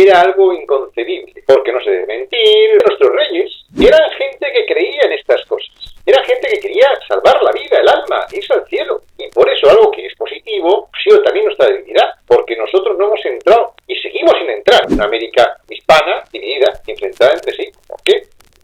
era algo inconcebible, porque no se debe mentir. Nuestros reyes eran gente que creía en estas cosas. Era gente que quería salvar la vida, el alma, irse al cielo. Y por eso algo que es positivo ha sido también nuestra debilidad, porque nosotros no hemos entrado y seguimos sin entrar en una América hispana, dividida, enfrentada entre sí. ¿Por qué?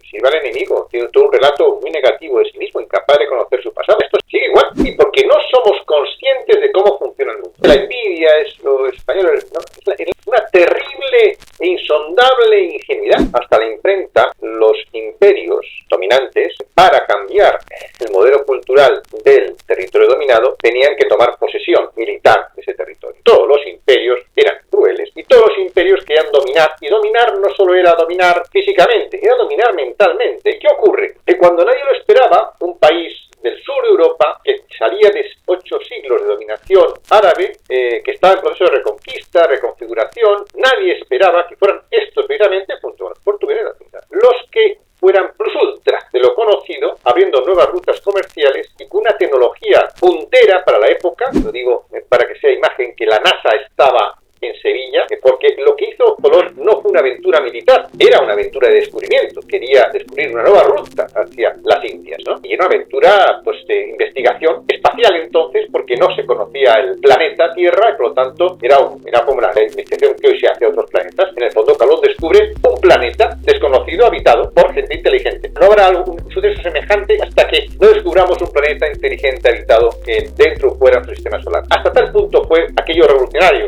Sirva al enemigo, tiene todo un relato muy negativo de sí mismo, incapaz de conocer su pasado. Esto sigue igual, y porque no somos conscientes de cómo funciona el mundo. La envidia es lo español, ¿no? Es una terrible e insondable ingenuidad. Hasta la imprenta, los imperios dominantes, para cambiar el modelo cultural del territorio dominado, tenían que tomar posesión militar de ese territorio. Todos los imperios eran crueles, y todos los imperios querían dominar, y dominar no solo era dominar físicamente, era dominar mentalmente. ¿Qué ocurre? Que cuando nadie lo esperaba, un país del sur de Europa, que salía de 8 siglos de dominación árabe, que estaba en proceso de reconquista, reconfiguración, nadie esperaba que fueran estos precisamente, junto a los portugueses, los que fueran plus ultra de lo conocido, abriendo nuevas rutas comerciales y con una tecnología puntera para la época. Lo digo para que sea imagen que la NASA estaba en Sevilla, porque lo que hizo Colón no fue una aventura militar, era una aventura de descubrimiento. Quería descubrir una nueva ruta hacia las Indias, ¿no? Y era una aventura, pues, de investigación espacial entonces, porque no se conocía el planeta Tierra, y por lo tanto era como la investigación que hoy se hace a otros planetas. En el fondo, Colón descubre un planeta desconocido habitado por gente inteligente. No habrá algún suceso semejante hasta que no descubramos un planeta inteligente habitado dentro o fuera de nuestro sistema solar. Hasta tal punto fue aquello revolucionario.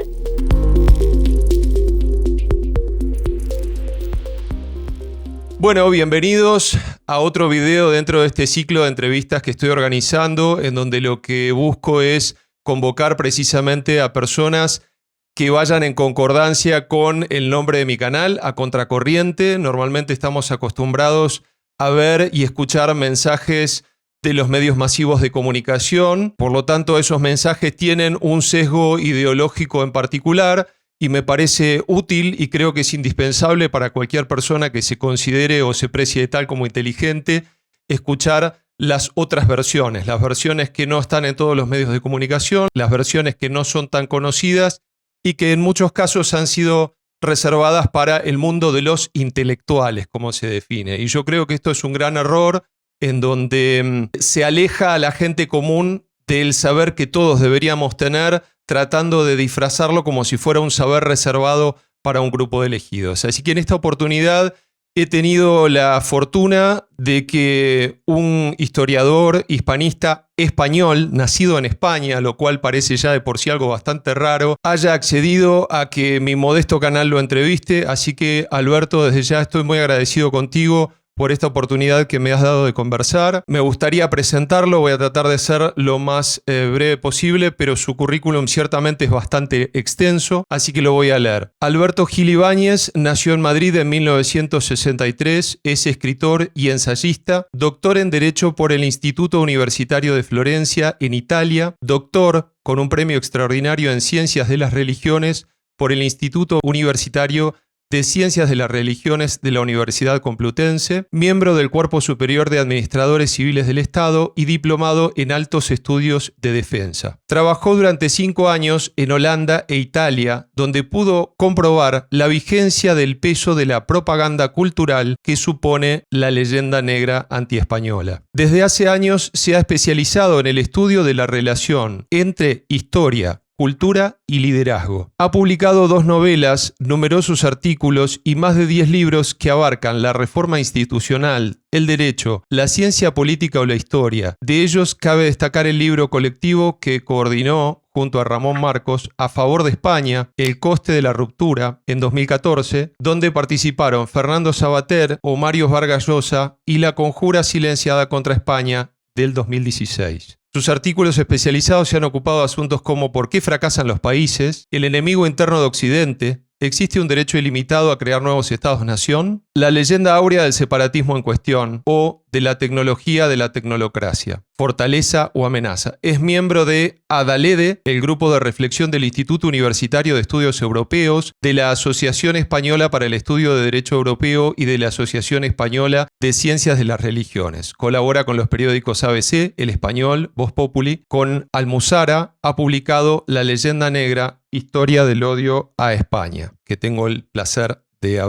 Bueno, bienvenidos a otro video dentro de este ciclo de entrevistas que estoy organizando, en donde lo que busco es convocar precisamente a personas que vayan en concordancia con el nombre de mi canal, A Contracorriente. Normalmente estamos acostumbrados a ver y escuchar mensajes de los medios masivos de comunicación, por lo tanto esos mensajes tienen un sesgo ideológico en particular, y me parece útil y creo que es indispensable para cualquier persona que se considere o se precie tal como inteligente, escuchar las otras versiones, las versiones que no están en todos los medios de comunicación, las versiones que no son tan conocidas y que en muchos casos han sido reservadas para el mundo de los intelectuales, como se define. Y yo creo que esto es un gran error en donde se aleja a la gente común del saber que todos deberíamos tener, tratando de disfrazarlo como si fuera un saber reservado para un grupo de elegidos. Así que en esta oportunidad he tenido la fortuna de que un historiador hispanista español, nacido en España, lo cual parece ya de por sí algo bastante raro, haya accedido a que mi modesto canal lo entreviste. Así que, Alberto, desde ya estoy muy agradecido contigo por esta oportunidad que me has dado de conversar. Me gustaría presentarlo, voy a tratar de ser lo más breve posible, pero su currículum ciertamente es bastante extenso, así que lo voy a leer. Alberto Gil Ibáñez nació en Madrid en 1963, es escritor y ensayista, doctor en Derecho por el Instituto Universitario de Florencia en Italia, doctor con un premio extraordinario en Ciencias de las Religiones por el Instituto Universitario de Ciencias de las Religiones de la Universidad Complutense, miembro del Cuerpo Superior de Administradores Civiles del Estado y diplomado en Altos Estudios de Defensa. Trabajó durante 5 años en Holanda e Italia, donde pudo comprobar la vigencia del peso de la propaganda cultural que supone la leyenda negra antiespañola. Desde hace años se ha especializado en el estudio de la relación entre historia, cultura y liderazgo. Ha publicado 2 novelas, numerosos artículos y más de 10 libros que abarcan la reforma institucional, el derecho, la ciencia política o la historia. De ellos cabe destacar el libro colectivo que coordinó junto a Ramón Marcos a favor de España, El coste de la ruptura, en 2014, donde participaron Fernando Savater o Mario Vargas Llosa, y La conjura silenciada contra España, del 2016. Sus artículos especializados se han ocupado de asuntos como ¿por qué fracasan los países?, el enemigo interno de Occidente, ¿existe un derecho ilimitado a crear nuevos estados-nación?, La leyenda áurea del separatismo en cuestión o de la tecnología de la tecnolocracia, fortaleza o amenaza. Es miembro de ADALEDE, el grupo de reflexión del Instituto Universitario de Estudios Europeos, de la Asociación Española para el Estudio de Derecho Europeo y de la Asociación Española de Ciencias de las Religiones. Colabora con los periódicos ABC, El Español, Voz Populi. Con Almuzara ha publicado La leyenda negra, Historia del odio a España, que tengo el placer de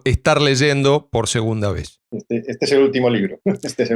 estar leyendo por segunda vez. Este es el último libro.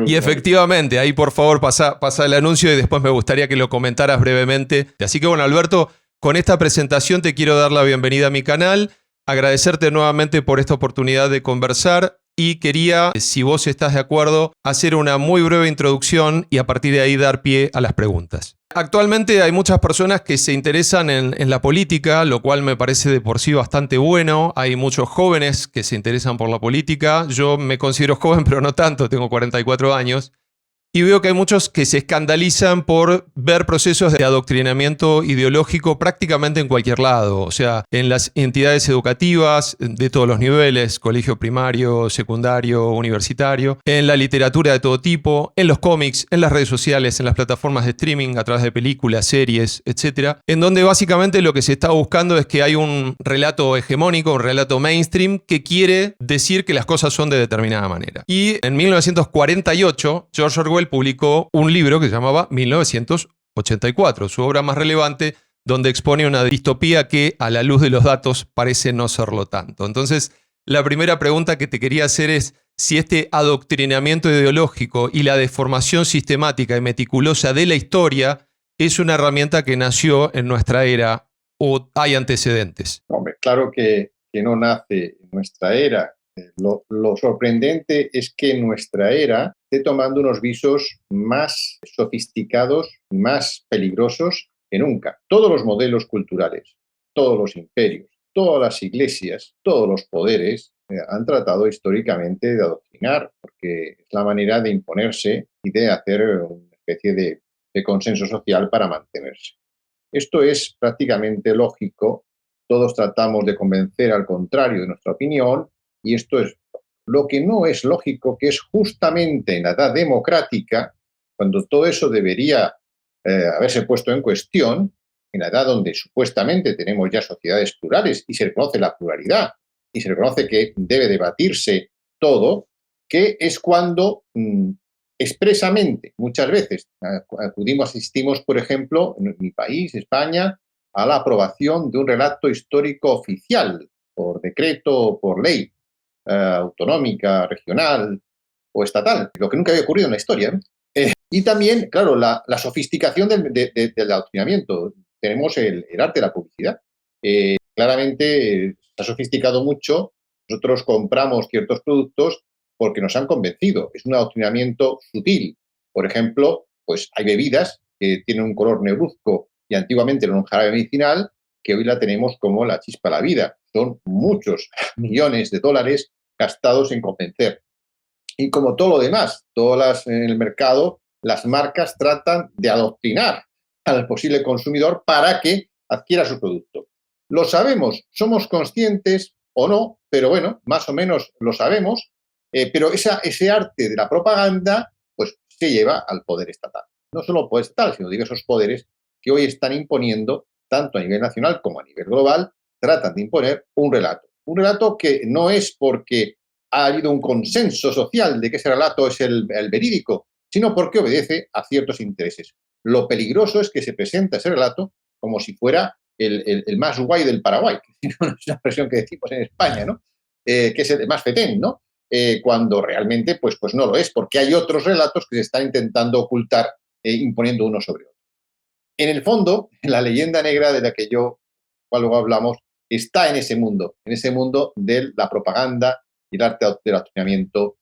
Y efectivamente, ahí por favor pasa el anuncio y después me gustaría que lo comentaras brevemente. Así que bueno, Alberto, con esta presentación te quiero dar la bienvenida a mi canal, agradecerte nuevamente por esta oportunidad de conversar y quería, si vos estás de acuerdo, hacer una muy breve introducción y a partir de ahí dar pie a las preguntas. Actualmente hay muchas personas que se interesan en la política, lo cual me parece de por sí bastante bueno. Hay muchos jóvenes que se interesan por la política. Yo me considero joven, pero no tanto, tengo 44 años. Y veo que hay muchos que se escandalizan por ver procesos de adoctrinamiento ideológico prácticamente en cualquier lado. O sea, en las entidades educativas de todos los niveles, colegio primario, secundario, universitario, en la literatura de todo tipo, en los cómics, en las redes sociales, en las plataformas de streaming, a través de películas, series, etc. En donde básicamente lo que se está buscando es que hay un relato hegemónico, un relato mainstream que quiere decir que las cosas son de determinada manera. Y en 1948, George Orwell publicó un libro que se llamaba 1984, su obra más relevante, donde expone una distopía que a la luz de los datos parece no serlo tanto. Entonces, la primera pregunta que te quería hacer es si este adoctrinamiento ideológico y la deformación sistemática y meticulosa de la historia es una herramienta que nació en nuestra era o hay antecedentes. Hombre, claro que no nace en nuestra era. Lo sorprendente es que nuestra era esté tomando unos visos más sofisticados, más peligrosos que nunca. Todos los modelos culturales, todos los imperios, todas las iglesias, todos los poderes han tratado históricamente de adoctrinar, porque es la manera de imponerse y de hacer una especie de consenso social para mantenerse. Esto es prácticamente lógico. Todos tratamos de convencer al contrario de nuestra opinión. Y esto es lo que no es lógico, que es justamente en la edad democrática, cuando todo eso debería haberse puesto en cuestión, en la edad donde supuestamente tenemos ya sociedades plurales y se reconoce la pluralidad y se reconoce que debe debatirse todo, que es cuando expresamente, muchas veces, asistimos, por ejemplo, en mi país, España, a la aprobación de un relato histórico oficial, por decreto o por ley, autonómica, regional o estatal, lo que nunca había ocurrido en la historia. Y también, claro, la sofisticación del adoctrinamiento. Tenemos el arte de la publicidad. Claramente se ha sofisticado mucho. Nosotros compramos ciertos productos porque nos han convencido. Es un adoctrinamiento sutil. Por ejemplo, pues hay bebidas que tienen un color negruzco y antiguamente era un jarabe medicinal, que hoy la tenemos como la chispa de la vida. Son muchos millones de dólares gastados en convencer. Y como todo lo demás, en el mercado, las marcas tratan de adoctrinar al posible consumidor para que adquiera su producto. Lo sabemos, somos conscientes o no, pero bueno, más o menos lo sabemos, pero ese arte de la propaganda pues se lleva al poder estatal. No solo el poder estatal, sino diversos poderes que hoy están imponiendo, tanto a nivel nacional como a nivel global, tratan de imponer un relato. Un relato que no es porque ha habido un consenso social de que ese relato es el verídico, sino porque obedece a ciertos intereses. Lo peligroso es que se presenta ese relato como si fuera el más guay del Paraguay, que es una expresión que decimos en España, ¿no? Que es el más fetén, ¿no? Cuando realmente pues no lo es, porque hay otros relatos que se están intentando ocultar, imponiendo uno sobre otro. En el fondo, la leyenda negra de la que cual luego hablamos, está en ese mundo de la propaganda y el arte del adoctrinamiento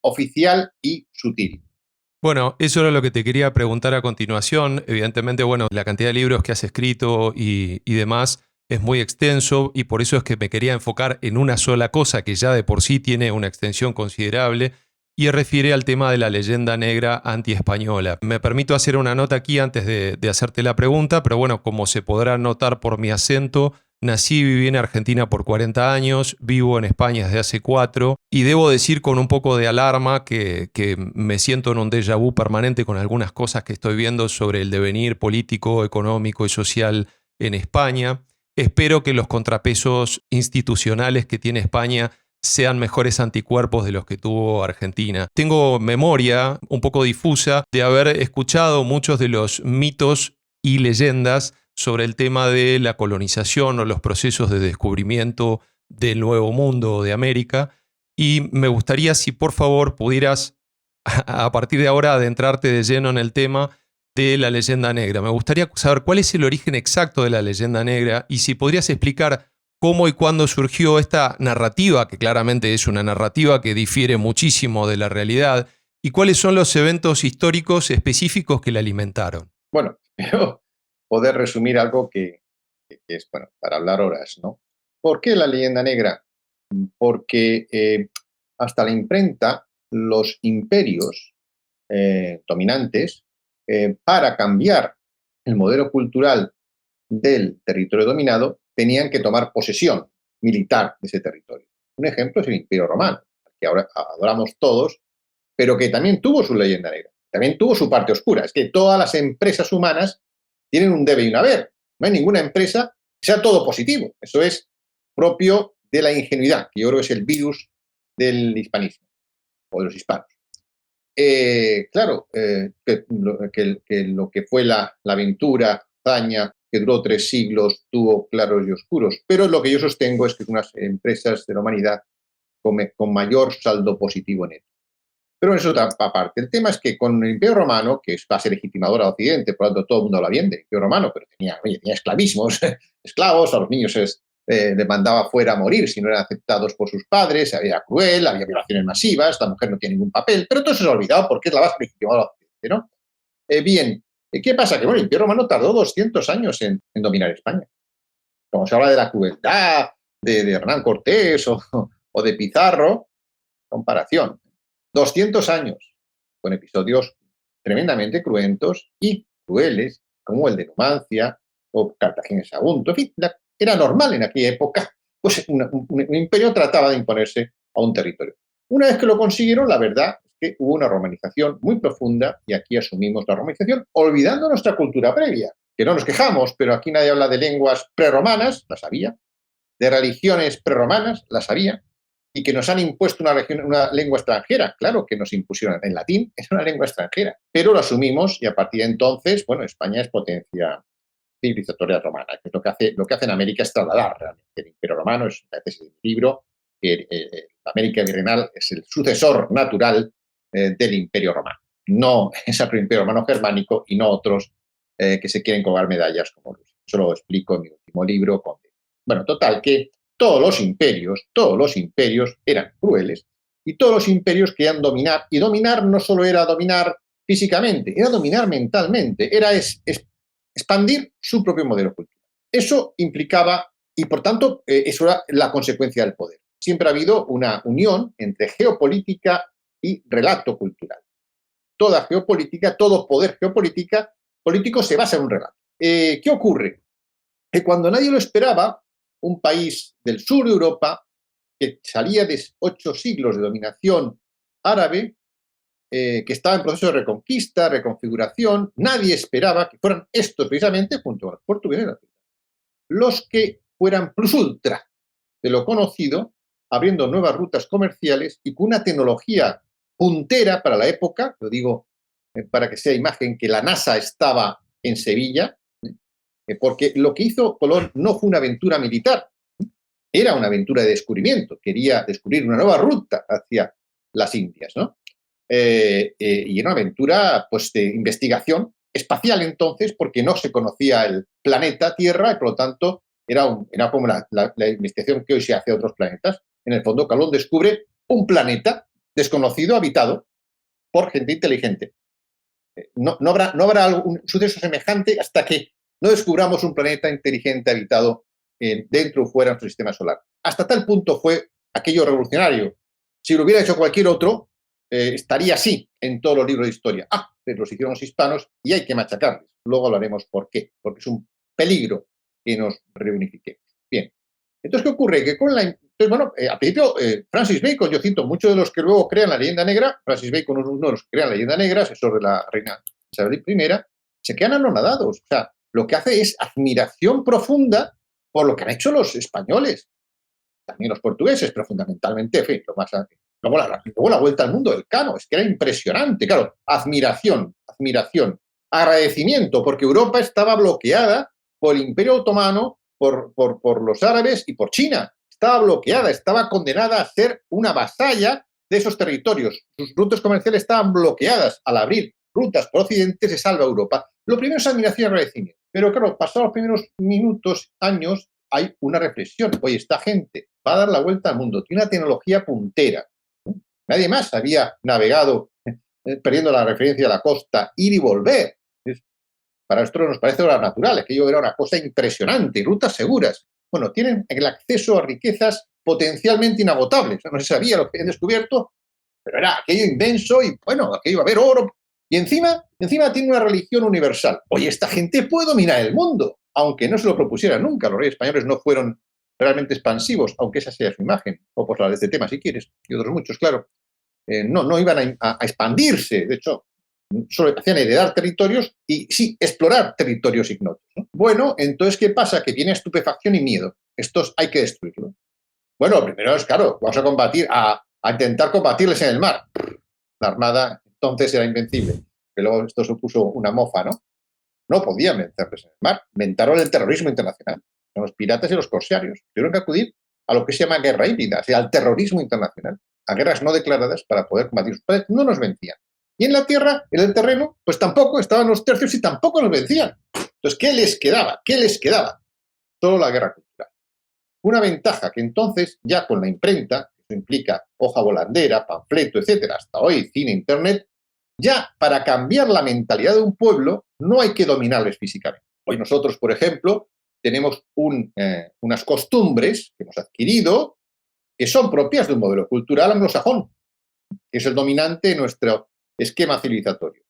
oficial y sutil. Bueno, eso era lo que te quería preguntar a continuación. Evidentemente, bueno, la cantidad de libros que has escrito y demás es muy extenso y por eso es que me quería enfocar en una sola cosa que ya de por sí tiene una extensión considerable y refiere al tema de la leyenda negra antiespañola. Me permito hacer una nota aquí antes de hacerte la pregunta, pero bueno, como se podrá notar por mi acento, nací y viví en Argentina por 40 años, vivo en España desde hace 4 y debo decir con un poco de alarma que me siento en un déjà vu permanente con algunas cosas que estoy viendo sobre el devenir político, económico y social en España. Espero que los contrapesos institucionales que tiene España sean mejores anticuerpos de los que tuvo Argentina. Tengo memoria un poco difusa de haber escuchado muchos de los mitos y leyendas sobre el tema de la colonización o los procesos de descubrimiento del Nuevo Mundo o de América. Y me gustaría si por favor pudieras a partir de ahora adentrarte de lleno en el tema de la leyenda negra. Me gustaría saber cuál es el origen exacto de la leyenda negra y si podrías explicar cómo y cuándo surgió esta narrativa, que claramente es una narrativa que difiere muchísimo de la realidad, y cuáles son los eventos históricos específicos que la alimentaron. Bueno, pero poder resumir algo que es, bueno, para hablar horas, ¿no? ¿Por qué la leyenda negra? Porque hasta la imprenta, los imperios dominantes, para cambiar el modelo cultural del territorio dominado, tenían que tomar posesión militar de ese territorio. Un ejemplo es el Imperio Romano, que ahora adoramos todos, pero que también tuvo su leyenda negra, también tuvo su parte oscura. Es que todas las empresas humanas tienen un debe y un haber. No hay ninguna empresa que sea todo positivo. Eso es propio de la ingenuidad, que yo creo que es el virus del hispanismo o de los hispanos. Claro, que lo que fue la aventura, hazaña, que duró 3 siglos, tuvo claros y oscuros, pero lo que yo sostengo es que son unas empresas de la humanidad con mayor saldo positivo neto. Pero eso aparte. El tema es que con el Imperio Romano, que va a ser legitimador a Occidente, por lo tanto todo el mundo habla bien del Imperio Romano, pero tenía esclavismos, esclavos, a los niños les mandaba fuera a morir si no eran aceptados por sus padres, era cruel, había violaciones masivas, la mujer no tiene ningún papel, pero todo eso se ha olvidado porque es la base legitimadora a Occidente, ¿no? Bien, ¿qué pasa? Que bueno, el Imperio Romano tardó 200 años en dominar España. Como se habla de la crueldad de Hernán Cortés o de Pizarro, comparación. 200 años, con episodios tremendamente cruentos y crueles, como el de Numancia o Cartagena de Sagunto. En fin, era normal en aquella época, pues un imperio trataba de imponerse a un territorio. Una vez que lo consiguieron, la verdad es que hubo una romanización muy profunda y aquí asumimos la romanización, olvidando nuestra cultura previa, que no nos quejamos, pero aquí nadie habla de lenguas prerromanas, las había, de religiones prerromanas, las había, y que nos han impuesto una lengua extranjera. Claro que nos impusieron el latín, es una lengua extranjera, pero lo asumimos y a partir de entonces, bueno, España es potencia civilizatoria romana, que es lo que hace en América es trasladar realmente el Imperio Romano, es la tesis del libro, que América virreinal es el sucesor natural del Imperio Romano. No es el Imperio Romano germánico y no otros que se quieren colgar medallas como Rusia. Eso lo explico en mi último libro. Bueno, total, que todos los imperios eran crueles y todos los imperios querían dominar. Y dominar no solo era dominar físicamente, era dominar mentalmente, era expandir su propio modelo cultural. Eso implicaba, y por tanto, eso era la consecuencia del poder. Siempre ha habido una unión entre geopolítica y relato cultural. Toda geopolítica, todo poder político se basa en un relato. ¿Qué ocurre? Que cuando nadie lo esperaba, un país del sur de Europa, que salía de 8 siglos de dominación árabe, que estaba en proceso de reconquista, reconfiguración, nadie esperaba que fueran estos precisamente, junto a los portugueses, los que fueran plus ultra de lo conocido, abriendo nuevas rutas comerciales y con una tecnología puntera para la época, lo digo para que sea imagen que la NASA estaba en Sevilla, porque lo que hizo Colón no fue una aventura militar, era una aventura de descubrimiento, quería descubrir una nueva ruta hacia las Indias, ¿no? Y era una aventura pues, de investigación espacial entonces, porque no se conocía el planeta Tierra y por lo tanto era como la investigación que hoy se hace a otros planetas. En el fondo, Colón descubre un planeta desconocido, habitado por gente inteligente. No habrá un suceso semejante hasta que no descubramos un planeta inteligente habitado dentro o fuera de nuestro sistema solar. Hasta tal punto fue aquello revolucionario. Si lo hubiera hecho cualquier otro, estaría así en todos los libros de historia. Pero los hicieron los hispanos y hay que machacarles. Luego hablaremos por qué. Porque es un peligro que nos reunifiquemos. Bien. Entonces, ¿qué ocurre? Que al principio, Francis Bacon, yo cito, muchos de los que luego crean la leyenda negra, Francis Bacon es uno de los que crean la leyenda negra, asesor de la reina Isabel I, se quedan anonadados. O sea, lo que hace es admiración profunda por lo que han hecho los españoles, también los portugueses, pero fundamentalmente, en fin, luego la vuelta al mundo del Cano, es que era impresionante, claro, admiración, agradecimiento, porque Europa estaba bloqueada por el Imperio Otomano, por los árabes y por China. Estaba bloqueada, estaba condenada a ser una vasalla de esos territorios. Sus rutas comerciales estaban bloqueadas. Al abrir rutas por Occidente se salva Europa. Lo primero es admiración y agradecimiento. Pero claro, pasados los primeros minutos, años, hay una reflexión. Oye, esta gente va a dar la vuelta al mundo, tiene una tecnología puntera. Nadie más había navegado perdiendo la referencia a la costa, ir y volver. Para nosotros nos parece hora natural, aquello era una cosa impresionante, rutas seguras. Bueno, tienen el acceso a riquezas potencialmente inagotables. No se sabía lo que habían descubierto, pero era aquello inmenso y bueno, aquello iba a haber oro. Y encima tiene una religión universal. Oye, esta gente puede dominar el mundo, aunque no se lo propusiera nunca. Los reyes españoles no fueron realmente expansivos, aunque esa sea su imagen. O por hablar de este tema, si quieres, y otros muchos, claro. No iban a expandirse. De hecho, solo hacían heredar territorios y sí, explorar territorios ignotos, ¿no? Bueno, entonces, ¿qué pasa? Que viene estupefacción y miedo. Estos hay que destruirlos. Bueno, lo primero es, claro, vamos a intentar combatirles en el mar. La Armada entonces era invencible. Que luego esto supuso una mofa, ¿no? No podían vencerles en el mar. Inventaron el terrorismo internacional. Son los piratas y los corsarios. Tuvieron que acudir a lo que se llama guerra híbrida, o sea, al terrorismo internacional, a guerras no declaradas para poder combatir. Sus padres no nos vencían. Y en la tierra, en el terreno, pues tampoco estaban los tercios y tampoco nos vencían. Entonces, ¿qué les quedaba? ¿Qué les quedaba? Solo la guerra cultural. Una ventaja que entonces, ya con la imprenta, eso implica hoja volandera, panfleto, etcétera, hasta hoy, cine, internet, ya para cambiar la mentalidad de un pueblo no hay que dominarles físicamente. Hoy nosotros, por ejemplo, tenemos unas costumbres que hemos adquirido que son propias de un modelo cultural anglosajón, que es el dominante en nuestro esquema civilizatorio.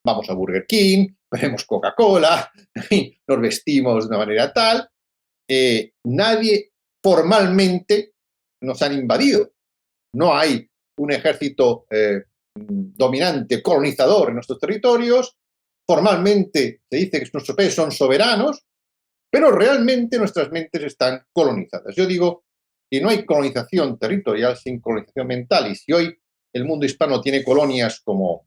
Vamos a Burger King, bebemos Coca-Cola, nos vestimos de una manera tal. Nadie formalmente nos han invadido. No hay un ejército dominante, colonizador en nuestros territorios. Formalmente se dice que nuestros países son soberanos, pero realmente nuestras mentes están colonizadas. Yo digo que no hay colonización territorial sin colonización mental. Y si hoy el mundo hispano tiene colonias como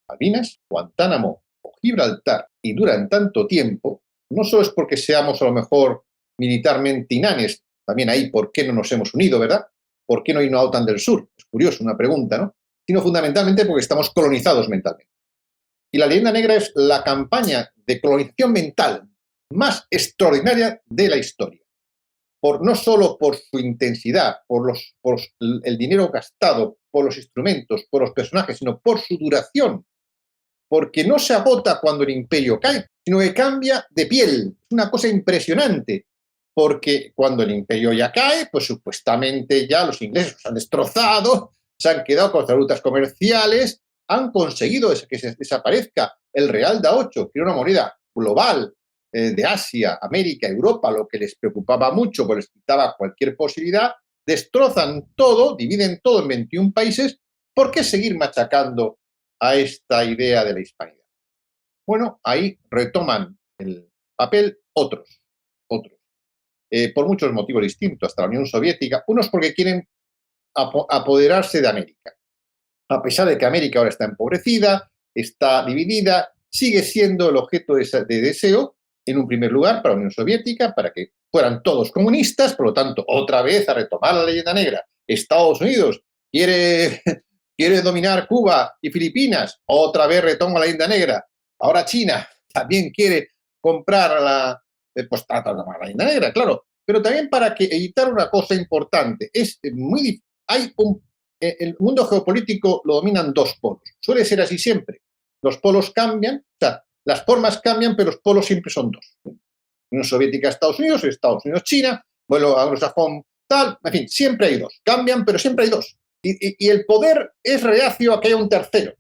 Malvinas, Guantánamo o Gibraltar y duran tanto tiempo, no solo es porque seamos a lo mejor militarmente inanes, también ahí por qué no nos hemos unido, ¿verdad? ¿Por qué no hay una OTAN del Sur? Es curioso, una pregunta, ¿no? Sino fundamentalmente porque estamos colonizados mentalmente. Y la leyenda negra es la campaña de colonización mental más extraordinaria de la historia. No solo por su intensidad, por el dinero gastado, por los instrumentos, por los personajes, sino por su duración. Porque no se agota cuando el imperio cae, sino que cambia de piel. Es una cosa impresionante. Porque cuando el imperio ya cae, pues supuestamente ya los ingleses los han destrozado, se han quedado con las rutas comerciales, han conseguido que se desaparezca el real da 8, que era una moneda global de Asia, América, Europa, lo que les preocupaba mucho, pues les quitaba cualquier posibilidad, destrozan todo, dividen todo en 21 países. ¿Por qué seguir machacando a esta idea de la hispanidad? Bueno, ahí retoman el papel otros. Por muchos motivos distintos, hasta la Unión Soviética, unos porque quieren apoderarse de América. A pesar de que América ahora está empobrecida, está dividida, sigue siendo el objeto de deseo, en un primer lugar, para la Unión Soviética, para que fueran todos comunistas, por lo tanto, otra vez a retomar la leyenda negra. Estados Unidos quiere dominar Cuba y Filipinas, otra vez retoma la leyenda negra. Ahora China también quiere comprar pues trata de tomar la leyenda negra, claro, pero también para evitar una cosa importante. El mundo geopolítico lo dominan dos polos. Suele ser así siempre. Los polos cambian, o sea, las formas cambian, pero los polos siempre son dos. Unión Soviética, Estados Unidos, China, vuelo anglosajón, tal, en fin, siempre hay dos. Cambian, pero siempre hay dos. Y el poder es reacio a que haya un tercero,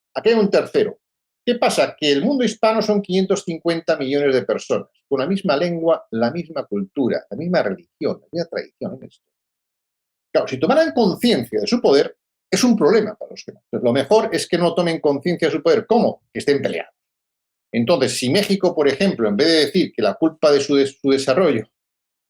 ¿Qué pasa? Que el mundo hispano son 550 millones de personas, con la misma lengua, la misma cultura, la misma religión, la misma tradición. Claro, si tomaran conciencia de su poder, es un problema para los demás. Lo mejor es que no tomen conciencia de su poder. ¿Cómo? Que estén peleados. Entonces, si México, por ejemplo, en vez de decir que la culpa de su desarrollo,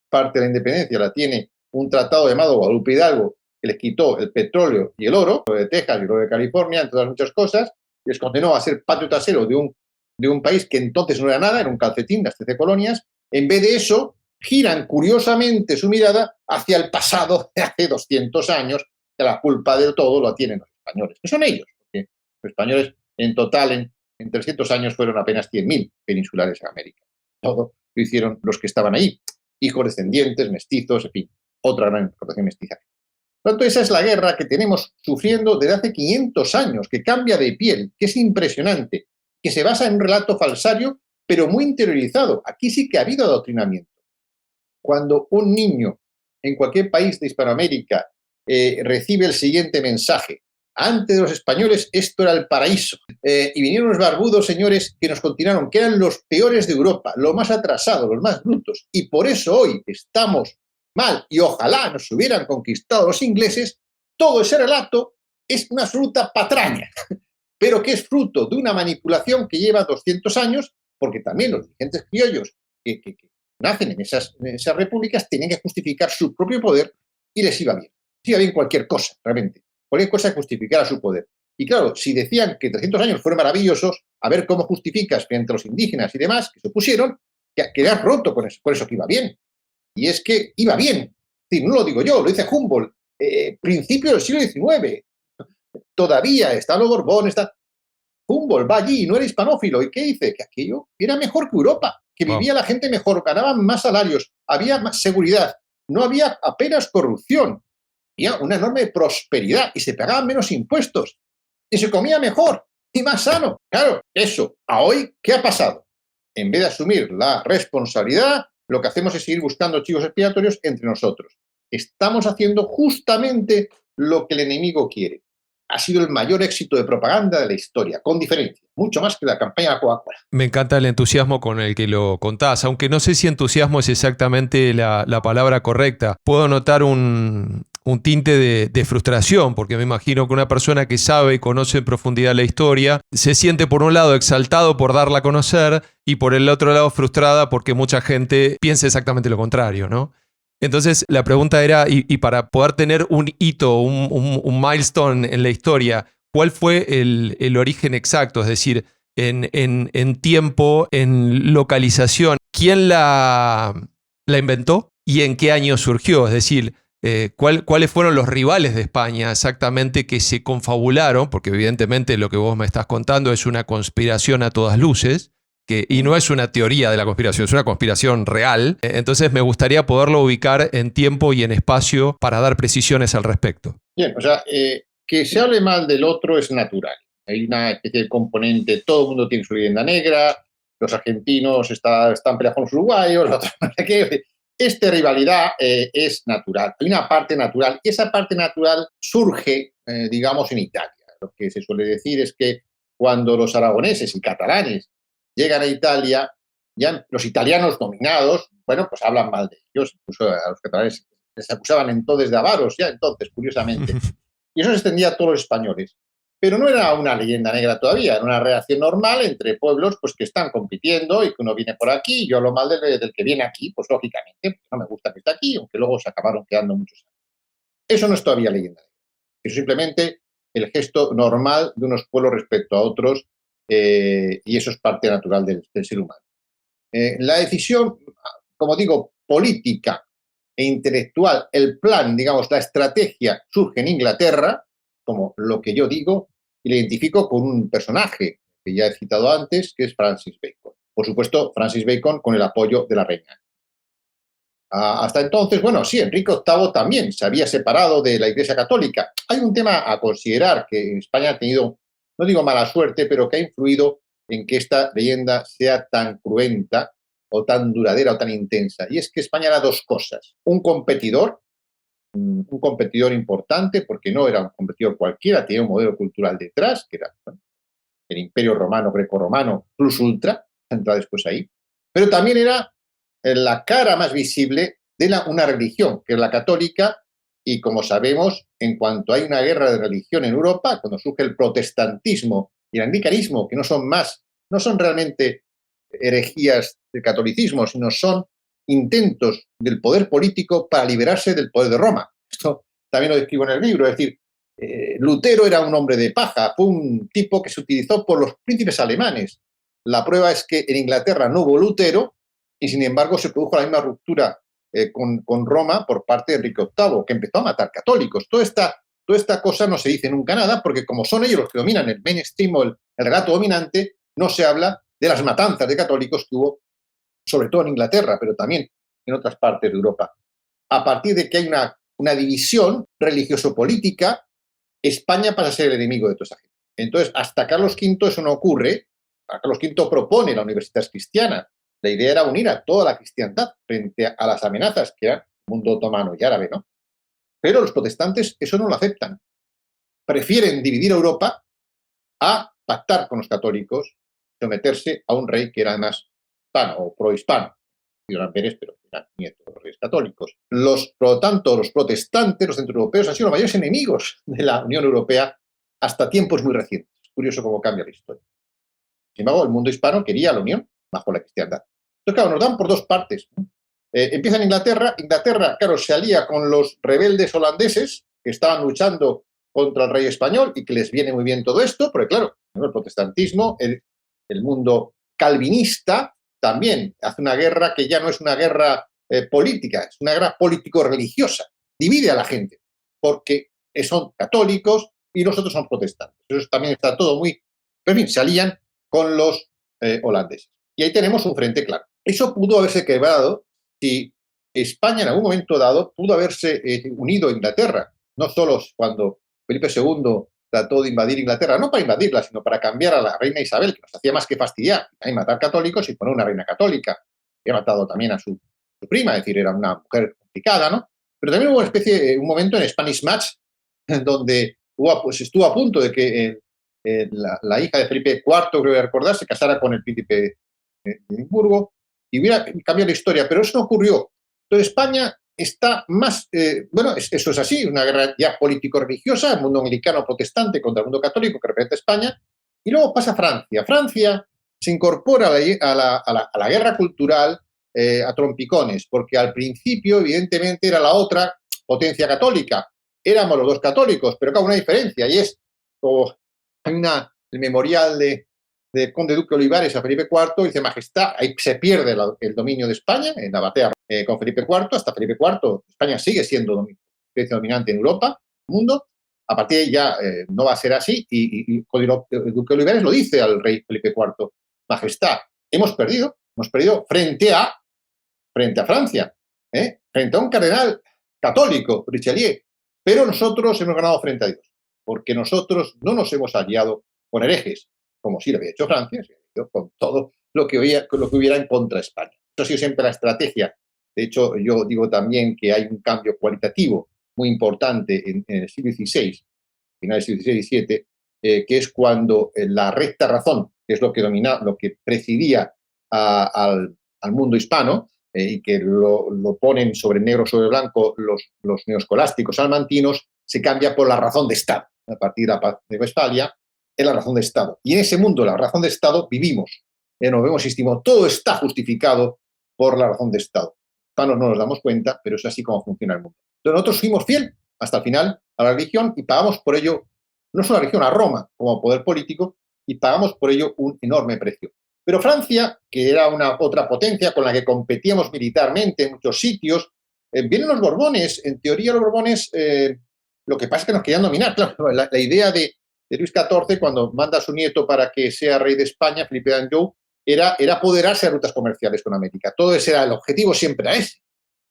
parte de la independencia, la tiene un tratado llamado Guadalupe Hidalgo, que les quitó el petróleo y el oro, lo de Texas y lo de California, entre otras muchas cosas, les condenó a ser patio trasero de un país que entonces no era nada, era un calcetín, las 13 colonias. En vez de eso, giran curiosamente su mirada hacia el pasado de hace 200 años, que la culpa de todo la tienen los españoles, que son ellos, porque los españoles en total en 300 años fueron apenas 100.000 peninsulares en América. Todo lo hicieron los que estaban ahí, hijos descendientes, mestizos, en fin, otra gran importación mestiza. Por tanto, esa es la guerra que tenemos sufriendo desde hace 500 años, que cambia de piel, que es impresionante, que se basa en un relato falsario, pero muy interiorizado. Aquí sí que ha habido adoctrinamiento. Cuando un niño en cualquier país de Hispanoamérica recibe el siguiente mensaje: antes de los españoles esto era el paraíso, y vinieron los barbudos señores que nos continuaron, que eran los peores de Europa, los más atrasados, los más brutos, y por eso hoy estamos mal, y ojalá nos hubieran conquistado los ingleses. Todo ese relato es una absoluta patraña, pero que es fruto de una manipulación que lleva 200 años, porque también los dirigentes criollos que nacen en esas repúblicas tienen que justificar su propio poder, y les iba bien. Les iba bien cualquier cosa, realmente. Cualquier cosa que justificara su poder. Y claro, si decían que 300 años fueron maravillosos, a ver cómo justificas frente a los indígenas y demás que se opusieron, que has roto con eso que iba bien. Y es que iba bien. Sí, no lo digo yo, lo dice Humboldt. Principio del siglo XIX. Todavía está los Borbón, está... Humboldt va allí y no era hispanófilo. ¿Y qué dice? Que aquello era mejor que Europa, que vivía la gente mejor, ganaban más salarios, había más seguridad, no había apenas corrupción, había una enorme prosperidad y se pagaban menos impuestos y se comía mejor y más sano. Claro, eso, a hoy, ¿qué ha pasado? En vez de asumir la responsabilidad, lo que hacemos es seguir buscando chivos expiatorios entre nosotros. Estamos haciendo justamente lo que el enemigo quiere. Ha sido el mayor éxito de propaganda de la historia, con diferencia, mucho más que la campaña de Coca-Cola. Me encanta el entusiasmo con el que lo contás, aunque no sé si entusiasmo es exactamente la palabra correcta. Puedo notar un tinte de frustración, porque me imagino que una persona que sabe y conoce en profundidad la historia se siente por un lado exaltado por darla a conocer y por el otro lado frustrada porque mucha gente piensa exactamente lo contrario, ¿no? Entonces la pregunta era, y para poder tener un hito, un milestone en la historia, ¿cuál fue el origen exacto? Es decir, en tiempo, en localización, ¿quién la inventó y en qué año surgió? Es decir, ¿cuáles fueron los rivales de España exactamente que se confabularon? Porque evidentemente lo que vos me estás contando es una conspiración a todas luces. Y no es una teoría de la conspiración, es una conspiración real. Entonces me gustaría poderlo ubicar en tiempo y en espacio para dar precisiones al respecto. Bien, o sea, que se hable mal del otro es natural. Hay una especie de componente, todo el mundo tiene su leyenda negra, los argentinos están peleados con los uruguayos, los otros, esta rivalidad es natural. Hay una parte natural, y esa parte natural surge, digamos, en Italia. Lo que se suele decir es que cuando los aragoneses y catalanes llegan a Italia, ya los italianos dominados, bueno, pues hablan mal de ellos, incluso a los catalanes les acusaban entonces de avaros, ya entonces, curiosamente. Y eso se extendía a todos los españoles. Pero no era una leyenda negra todavía, era una relación normal entre pueblos pues, que están compitiendo y que uno viene por aquí y yo hablo mal del que viene aquí, pues lógicamente, porque no me gusta que esté aquí, aunque luego se acabaron quedando muchos años. Eso no es todavía leyenda negra. Es simplemente el gesto normal de unos pueblos respecto a otros, y eso es parte natural del ser humano. La decisión, como digo, política e intelectual, el plan, digamos, la estrategia surge en Inglaterra, como lo que yo digo, y le identifico con un personaje que ya he citado antes, que es Francis Bacon. Por supuesto, Francis Bacon con el apoyo de la reina. Hasta entonces, bueno, sí, Enrique VIII también se había separado de la Iglesia Católica. Hay un tema a considerar que España ha tenido, no digo mala suerte, pero que ha influido en que esta leyenda sea tan cruenta o tan duradera o tan intensa. Y es que España era dos cosas. Un competidor importante, porque no era un competidor cualquiera, tenía un modelo cultural detrás, que era, bueno, el Imperio Romano, Greco-Romano, plus ultra, entra después ahí, pero también era la cara más visible de una religión, que es la católica, y como sabemos, en cuanto hay una guerra de religión en Europa, cuando surge el protestantismo y el anglicanismo, que no son realmente herejías del catolicismo, sino son intentos del poder político para liberarse del poder de Roma. Esto también lo describo en el libro, es decir, Lutero era un hombre de paja, fue un tipo que se utilizó por los príncipes alemanes. La prueba es que en Inglaterra no hubo Lutero y sin embargo se produjo la misma ruptura con Roma por parte de Enrique VIII, que empezó a matar católicos. Toda esta cosa no se dice nunca nada porque como son ellos los que dominan el mainstream o el relato dominante, no se habla de las matanzas de católicos que hubo, sobre todo en Inglaterra, pero también en otras partes de Europa. A partir de que hay una división religioso-política, España pasa a ser el enemigo de toda esa gente. Entonces, hasta Carlos V eso no ocurre. Carlos V propone la Universidad Cristiana. La idea era unir a toda la cristiandad frente a las amenazas que eran el mundo otomano y árabe, ¿no? Pero los protestantes eso no lo aceptan. Prefieren dividir a Europa a pactar con los católicos, someterse a un rey que era además hispano o prohispano. Ciudad Pérez, pero era nieto de los reyes católicos. Por lo tanto, los protestantes, los centroeuropeos, han sido los mayores enemigos de la Unión Europea hasta tiempos muy recientes. Es curioso cómo cambia la historia. Sin embargo, el mundo hispano quería la unión bajo la cristiandad. Entonces, claro, nos dan por dos partes, ¿no? Empieza en Inglaterra. Inglaterra, claro, se alía con los rebeldes holandeses que estaban luchando contra el rey español y que les viene muy bien todo esto, porque claro, el protestantismo, el mundo calvinista, también hace una guerra que ya no es una guerra política, es una guerra político-religiosa. Divide a la gente, porque son católicos y nosotros somos protestantes. Eso también está todo muy... Pero en fin, se alían con los holandeses. Y ahí tenemos un frente claro. Eso pudo haberse quebrado si España en algún momento dado pudo haberse unido a Inglaterra, no solo cuando Felipe II trató de invadir Inglaterra, no para invadirla, sino para cambiar a la reina Isabel, que nos hacía más que fastidiar y matar católicos y poner una reina católica. Que ha matado también a su prima, es decir, era una mujer complicada, ¿no? Pero también hubo un momento en Spanish Match, donde estuvo a punto de que la hija de Felipe IV, creo que recordar, se casara con el príncipe de Edimburgo y hubiera cambiado la historia, pero eso no ocurrió. Entonces España está más, eso es así, una guerra ya político-religiosa, el mundo anglicano protestante contra el mundo católico que representa España, y luego pasa Francia. Francia se incorpora a la guerra cultural a trompicones, porque al principio, evidentemente, era la otra potencia católica. Éramos los dos católicos, pero claro, una diferencia, y es como hay el memorial de Conde Duque Olivares a Felipe IV, dice Majestad, ahí se pierde el dominio de España, en la batalla con Felipe IV, hasta Felipe IV, España sigue siendo dominante en Europa, en el mundo, a partir de ahí ya no va a ser así, y el Duque Olivares lo dice al rey Felipe IV, Majestad, hemos perdido frente a Francia, frente a un cardenal católico, Richelieu, pero nosotros hemos ganado frente a Dios, porque nosotros no nos hemos aliado con herejes, como sí lo había hecho Francia, con todo lo que hubiera en contra de España. Eso ha sido siempre la estrategia. De hecho, yo digo también que hay un cambio cualitativo muy importante en el siglo XVI, finales del siglo XVI y XVII, que es cuando la recta razón, que es lo que presidía al mundo hispano, y que lo ponen sobre negro sobre blanco los neoscolásticos salmantinos, se cambia por la razón de Estado. A partir de la paz de Westfalia, es la razón de Estado. Y en ese mundo, la razón de Estado, vivimos. Nos vemos y todo está justificado por la razón de Estado. No nos damos cuenta, pero es así como funciona el mundo. Entonces nosotros fuimos fiel hasta el final a la religión y pagamos por ello, no solo a la religión, a Roma como poder político, y pagamos por ello un enorme precio. Pero Francia, que era una otra potencia con la que competíamos militarmente en muchos sitios, vienen los Borbones. En teoría los Borbones, lo que pasa es que nos querían dominar. Claro, la idea de Luis XIV, cuando manda a su nieto para que sea rey de España, Felipe d'Anjou, era apoderarse de rutas comerciales con América. Todo ese era el objetivo, siempre era ese.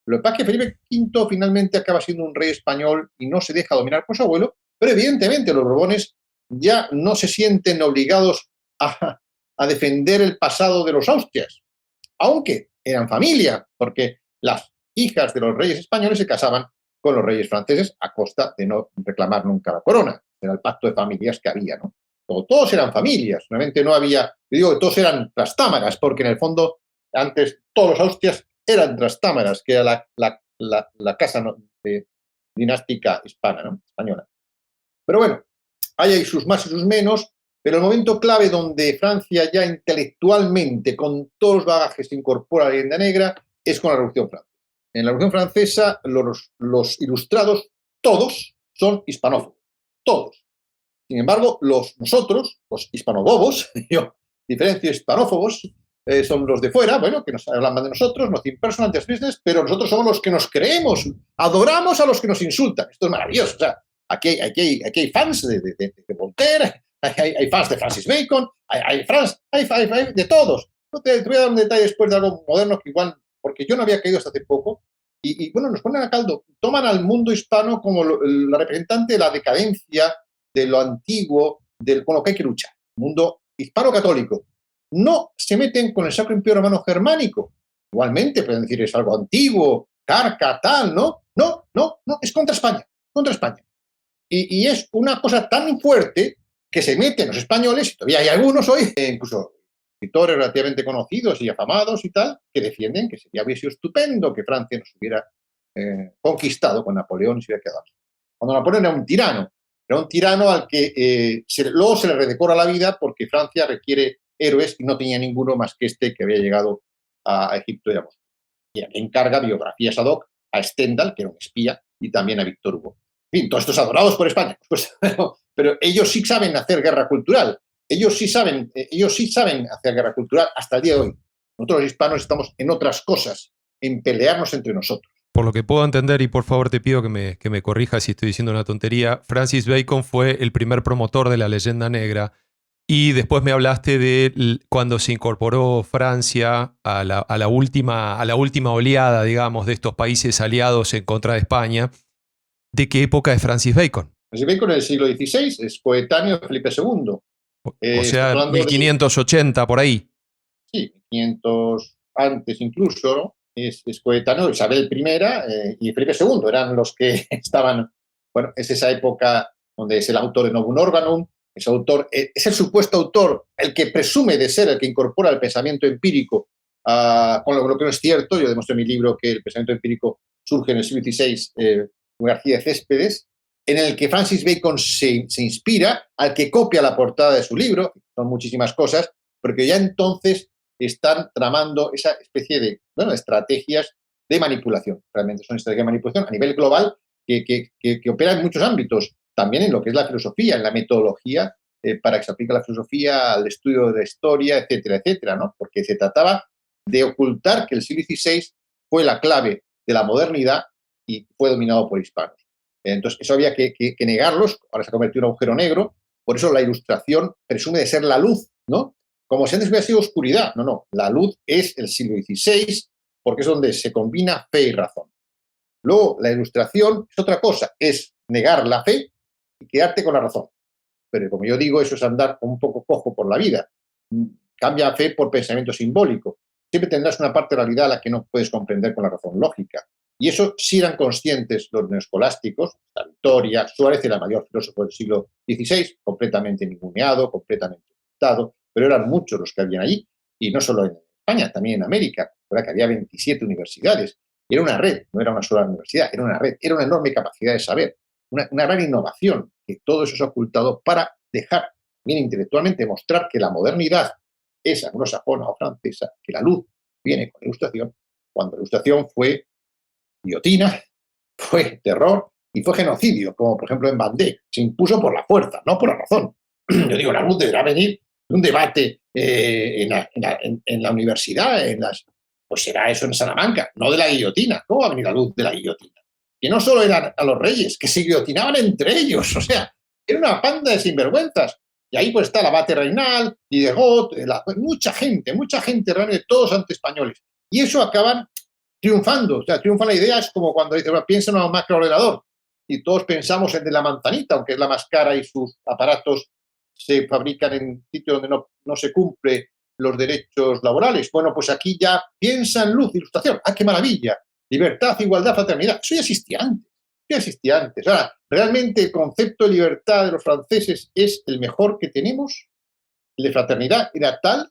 Lo que pasa es que Felipe V finalmente acaba siendo un rey español y no se deja dominar por su abuelo, pero evidentemente los Borbones ya no se sienten obligados a defender el pasado de los Austrias, aunque eran familia, porque las hijas de los reyes españoles se casaban con los reyes franceses a costa de no reclamar nunca la corona. Era el pacto de familias que había, ¿no? todos eran familias, realmente no había, yo digo que todos eran trastámaras, porque en el fondo antes todos los Austrias eran trastámaras, que era la casa, ¿no?, dinástica hispana, ¿no?, española. Pero bueno, hay sus más y sus menos, pero el momento clave donde Francia ya intelectualmente, con todos los bagajes, se incorpora a la leyenda negra es con la Revolución Francesa. En la Revolución Francesa, los ilustrados, todos, son hispanófobos. Todos. Sin embargo, nosotros, los hispanobobos, yo diferencio hispanófobos, son los de fuera, bueno, que nos hablan más de nosotros, nothing personal, antes business, pero nosotros somos los que nos creemos, adoramos a los que nos insultan. Esto es maravilloso. O sea, aquí hay fans de Voltaire, hay fans de Francis Bacon, hay fans, hay de todos. Te voy a dar un detalle después de algo moderno que igual, porque yo no había caído hasta hace poco, y bueno, nos ponen a caldo, toman al mundo hispano como la representante de la decadencia, de lo antiguo, con lo que hay que luchar. Mundo hispano-católico. No se meten con el Sacro Imperio Romano Germánico. Igualmente, pueden decir, es algo antiguo, carca, tal, ¿no? No, es contra España, contra España. Y es una cosa tan fuerte que se meten los españoles, y todavía hay algunos hoy, incluso escritores relativamente conocidos y afamados y tal, que defienden que habría sido estupendo que Francia nos hubiera conquistado con Napoleón y se hubiera quedado. Cuando Napoleón era un tirano al que luego se le redecora la vida porque Francia requiere héroes y no tenía ninguno más que este que había llegado a Egipto y a Moscú. Y encarga biografías ad hoc a Stendhal, que era un espía, y también a Víctor Hugo. En fin, todos estos adorados por España, pues, pero ellos sí saben hacer guerra cultural. Ellos sí saben hacer guerra cultural hasta el día de hoy. Nosotros los hispanos estamos en otras cosas, en pelearnos entre nosotros. Por lo que puedo entender, y por favor te pido que me corrijas si estoy diciendo una tontería, Francis Bacon fue el primer promotor de la leyenda negra y después me hablaste de cuando se incorporó Francia a la última oleada, digamos, de estos países aliados en contra de España. ¿De qué época es Francis Bacon? Francis Bacon en el siglo XVI, es coetáneo de Felipe II. O sea, 1580 por ahí. Sí, 500 antes incluso, ¿no? Es coetáneo de Isabel I y Felipe II, eran los que estaban, bueno, es esa época donde es el autor de Novum Organum, es el supuesto autor, el que presume de ser el que incorpora el pensamiento empírico, con lo que no es cierto. Yo demuestro en mi libro que el pensamiento empírico surge en el siglo XVI, García de Céspedes, en el que Francis Bacon se inspira, al que copia la portada de su libro, son muchísimas cosas, porque ya entonces están tramando esa especie de estrategias de manipulación. Realmente son estrategias de manipulación a nivel global que operan en muchos ámbitos, también en lo que es la filosofía, en la metodología, para que se aplique la filosofía al estudio de la historia, etcétera, etcétera, ¿no? Porque se trataba de ocultar que el siglo XVI fue la clave de la modernidad y fue dominado por hispanos. Entonces, eso había que negarlos, ahora se ha convertido en un agujero negro, por eso la ilustración presume de ser la luz, ¿no? Como si antes hubiera sido oscuridad. No, la luz es el siglo XVI, porque es donde se combina fe y razón. Luego, la ilustración es otra cosa, es negar la fe y quedarte con la razón. Pero como yo digo, eso es andar un poco cojo por la vida. Cambia fe por pensamiento simbólico. Siempre tendrás una parte de la realidad a la que no puedes comprender con la razón lógica. Y eso sí eran conscientes los neoescolásticos, la Victoria, Suárez era el mayor filósofo del siglo XVI, completamente ninguneado, completamente ocultado, pero eran muchos los que habían allí, y no solo en España, también en América, que había 27 universidades. Era una red, no era una sola universidad, era una red, era una enorme capacidad de saber, una gran innovación, que todo eso se ha ocultado para dejar, bien intelectualmente, mostrar que la modernidad es anglosajona o francesa, que la luz viene con la ilustración, cuando la ilustración fue guillotina, fue terror y fue genocidio, como por ejemplo en Vendée. Se impuso por la fuerza, no por la razón. Yo digo, la luz deberá venir de un debate en la universidad, pues será eso en Salamanca, no de la guillotina. ¿Cómo va a venir la luz de la guillotina? Que no solo eran a los reyes, que se guillotinaban entre ellos, o sea, era una panda de sinvergüenzas. Y ahí pues está el abate Reinal, Diderot, mucha gente realmente, todos anti-españoles. Y eso acaban triunfando, o sea, triunfa la idea, es como cuando dice, bueno, piensa en un macroordenador y todos pensamos en de la manzanita, aunque es la más cara y sus aparatos se fabrican en sitios donde no se cumplen los derechos laborales. Bueno, pues aquí ya piensa en luz, ilustración, ¡ah, qué maravilla! Libertad, igualdad, fraternidad, eso ya existía antes. ya existía antes. Ahora, ¿realmente el concepto de libertad de los franceses es el mejor que tenemos? ¿El de fraternidad era tal?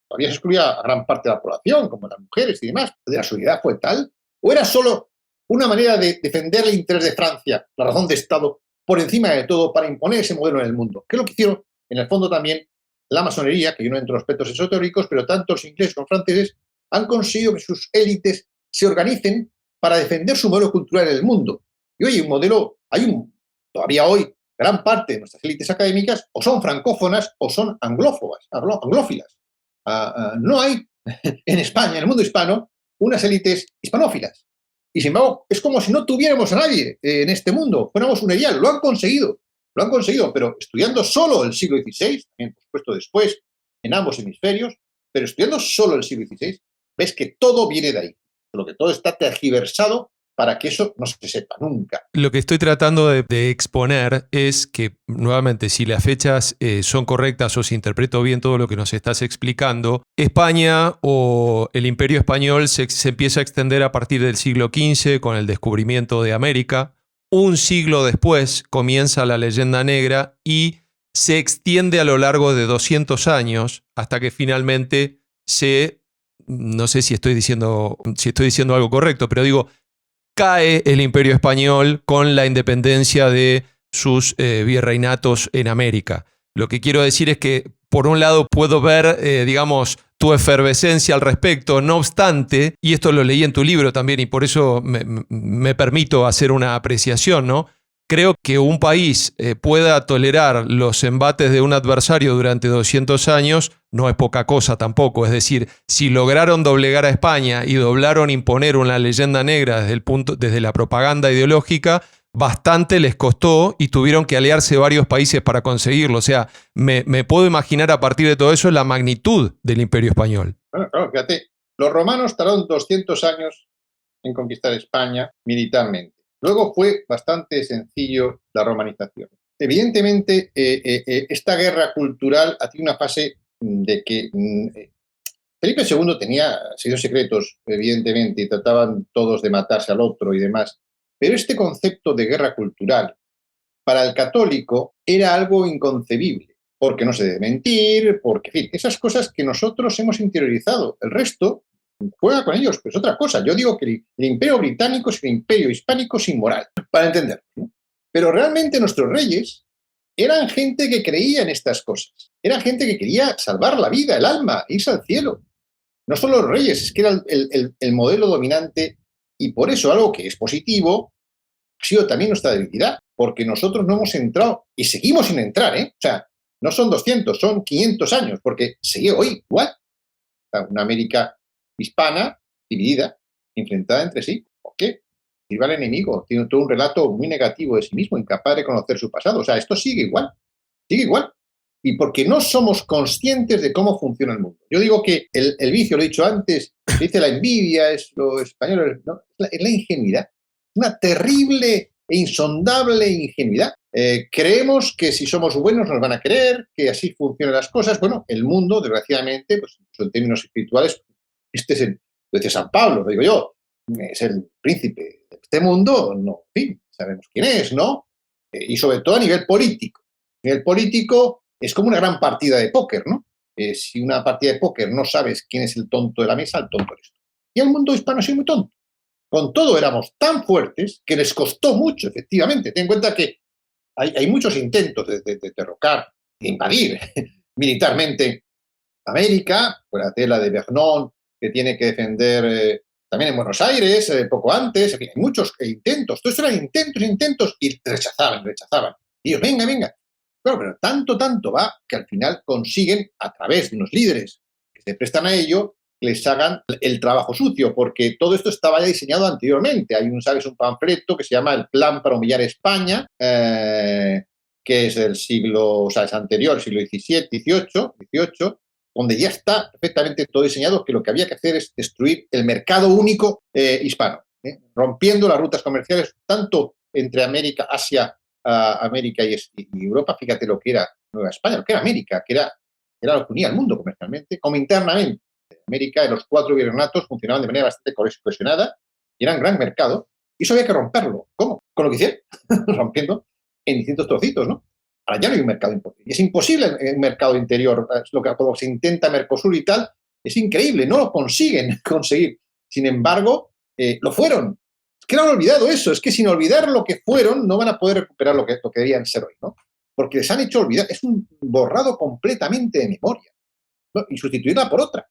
Todavía se excluía a gran parte de la población, como las mujeres y demás. ¿De la solidaridad fue tal? ¿O era solo una manera de defender el interés de Francia, la razón de Estado, por encima de todo, para imponer ese modelo en el mundo? ¿Qué es lo que hicieron, en el fondo, también la masonería, que yo no entro en aspectos esotéricos, pero tanto los ingleses como los franceses han conseguido que sus élites se organicen para defender su modelo cultural en el mundo? Y oye, todavía hoy, gran parte de nuestras élites académicas o son francófonas o son anglófilas. No hay en España, en el mundo hispano, unas élites hispanófilas. Y sin embargo, es como si no tuviéramos a nadie en este mundo, fuéramos un erial. Lo han conseguido, pero estudiando solo el siglo XVI, también por supuesto después en ambos hemisferios, pero estudiando solo el siglo XVI, ves que todo viene de ahí, lo que todo está tergiversado para que eso no se sepa nunca. Lo que estoy tratando de exponer es que, nuevamente, si las fechas son correctas o si interpreto bien todo lo que nos estás explicando, España o el Imperio Español se empieza a extender a partir del siglo XV con el descubrimiento de América. Un siglo después comienza la leyenda negra y se extiende a lo largo de 200 años hasta que finalmente no sé si estoy diciendo algo correcto, pero digo, cae el Imperio Español con la independencia de sus virreinatos en América. Lo que quiero decir es que, por un lado, puedo ver, digamos, tu efervescencia al respecto. No obstante, y esto lo leí en tu libro también y por eso me permito hacer una apreciación, ¿no? Creo que un país pueda tolerar los embates de un adversario durante 200 años no es poca cosa tampoco. Es decir, si lograron doblegar a España y doblaron imponer una leyenda negra desde la propaganda ideológica, bastante les costó y tuvieron que aliarse varios países para conseguirlo. O sea, me puedo imaginar a partir de todo eso la magnitud del Imperio Español. Bueno, claro, fíjate, los romanos tardaron 200 años en conquistar España militarmente. Luego fue bastante sencillo la romanización. Evidentemente, esta guerra cultural ha tenido una fase de que Felipe II tenía serios secretos, evidentemente, y trataban todos de matarse al otro y demás, pero este concepto de guerra cultural para el católico era algo inconcebible, porque no se debe mentir, porque, en fin, esas cosas que nosotros hemos interiorizado. El resto juega con ellos, pero es otra cosa. Yo digo que el imperio británico es un imperio hispánico sin moral, para entenderlo, ¿no? Pero realmente nuestros reyes eran gente que creía en estas cosas. Eran gente que quería salvar la vida, el alma, irse al cielo. No solo los reyes, es que era el modelo dominante y por eso algo que es positivo ha sido también nuestra debilidad, porque nosotros no hemos entrado y seguimos sin entrar, ¿eh? O sea, no son 200, son 500 años, porque sigue hoy igual. Una América hispana, dividida, enfrentada entre sí. ¿Por qué? Sirve al enemigo, tiene todo un relato muy negativo de sí mismo, incapaz de conocer su pasado. O sea, esto sigue igual, sigue igual. Y porque no somos conscientes de cómo funciona el mundo. Yo digo que el vicio, lo he dicho antes, dice la envidia, es lo español, ¿no? Es la ingenuidad. Una terrible e insondable ingenuidad. Creemos que si somos buenos nos van a creer, que así funcionan las cosas. Bueno, el mundo, desgraciadamente, pues en términos espirituales, lo dice San Pablo, lo digo yo, es el príncipe de este mundo, no, en fin, sabemos quién es, ¿no? Y sobre todo a nivel político. A nivel político es como una gran partida de póker, ¿no? Si una partida de póker no sabes quién es el tonto de la mesa, el tonto eres tú. Y el mundo hispano ha sido muy tonto. Con todo éramos tan fuertes que les costó mucho, efectivamente. Ten en cuenta que hay muchos intentos de derrocar, de invadir militarmente América, acuérdate la de Vernon, que tiene que defender también en Buenos Aires, poco antes, en fin, hay muchos intentos. Todos eran intentos, y rechazaban. Y ellos, venga. Claro, pero tanto va que al final consiguen, a través de unos líderes que se prestan a ello, les hagan el trabajo sucio, porque todo esto estaba ya diseñado anteriormente. Hay un panfleto que se llama El Plan para humillar España, que es del siglo, o sea, es anterior, siglo XVII, XVIII, donde ya está perfectamente todo diseñado, que lo que había que hacer es destruir el mercado único hispano, rompiendo las rutas comerciales tanto entre América, Asia, América y Europa. Fíjate lo que era Nueva España, lo que era América, que era lo que unía al mundo comercialmente, como internamente. América, los 4 virreinatos funcionaban de manera bastante cohesionada y eran gran mercado. Y eso había que romperlo. ¿Cómo? con lo que hicieron, rompiendo en distintos trocitos, ¿no? Ahora ya no hay un mercado interior. Es imposible el mercado interior, es lo que se intenta Mercosur y tal, es increíble, no lo consiguen conseguir. Sin embargo, lo fueron. Es que no han olvidado eso, es que sin olvidar lo que fueron, no van a poder recuperar lo que debían ser hoy, ¿no? Porque les han hecho olvidar, es un borrado completamente de memoria, ¿no? Y sustituirla por otra.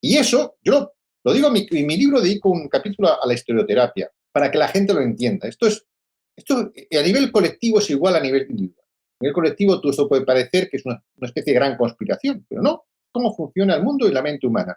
Y eso, yo lo digo en mi libro, dedico un capítulo a la historioterapia, para que la gente lo entienda. Esto a nivel colectivo es igual a nivel individual. A nivel colectivo, todo esto puede parecer que es una especie de gran conspiración, pero no. Cómo funciona el mundo y la mente humana.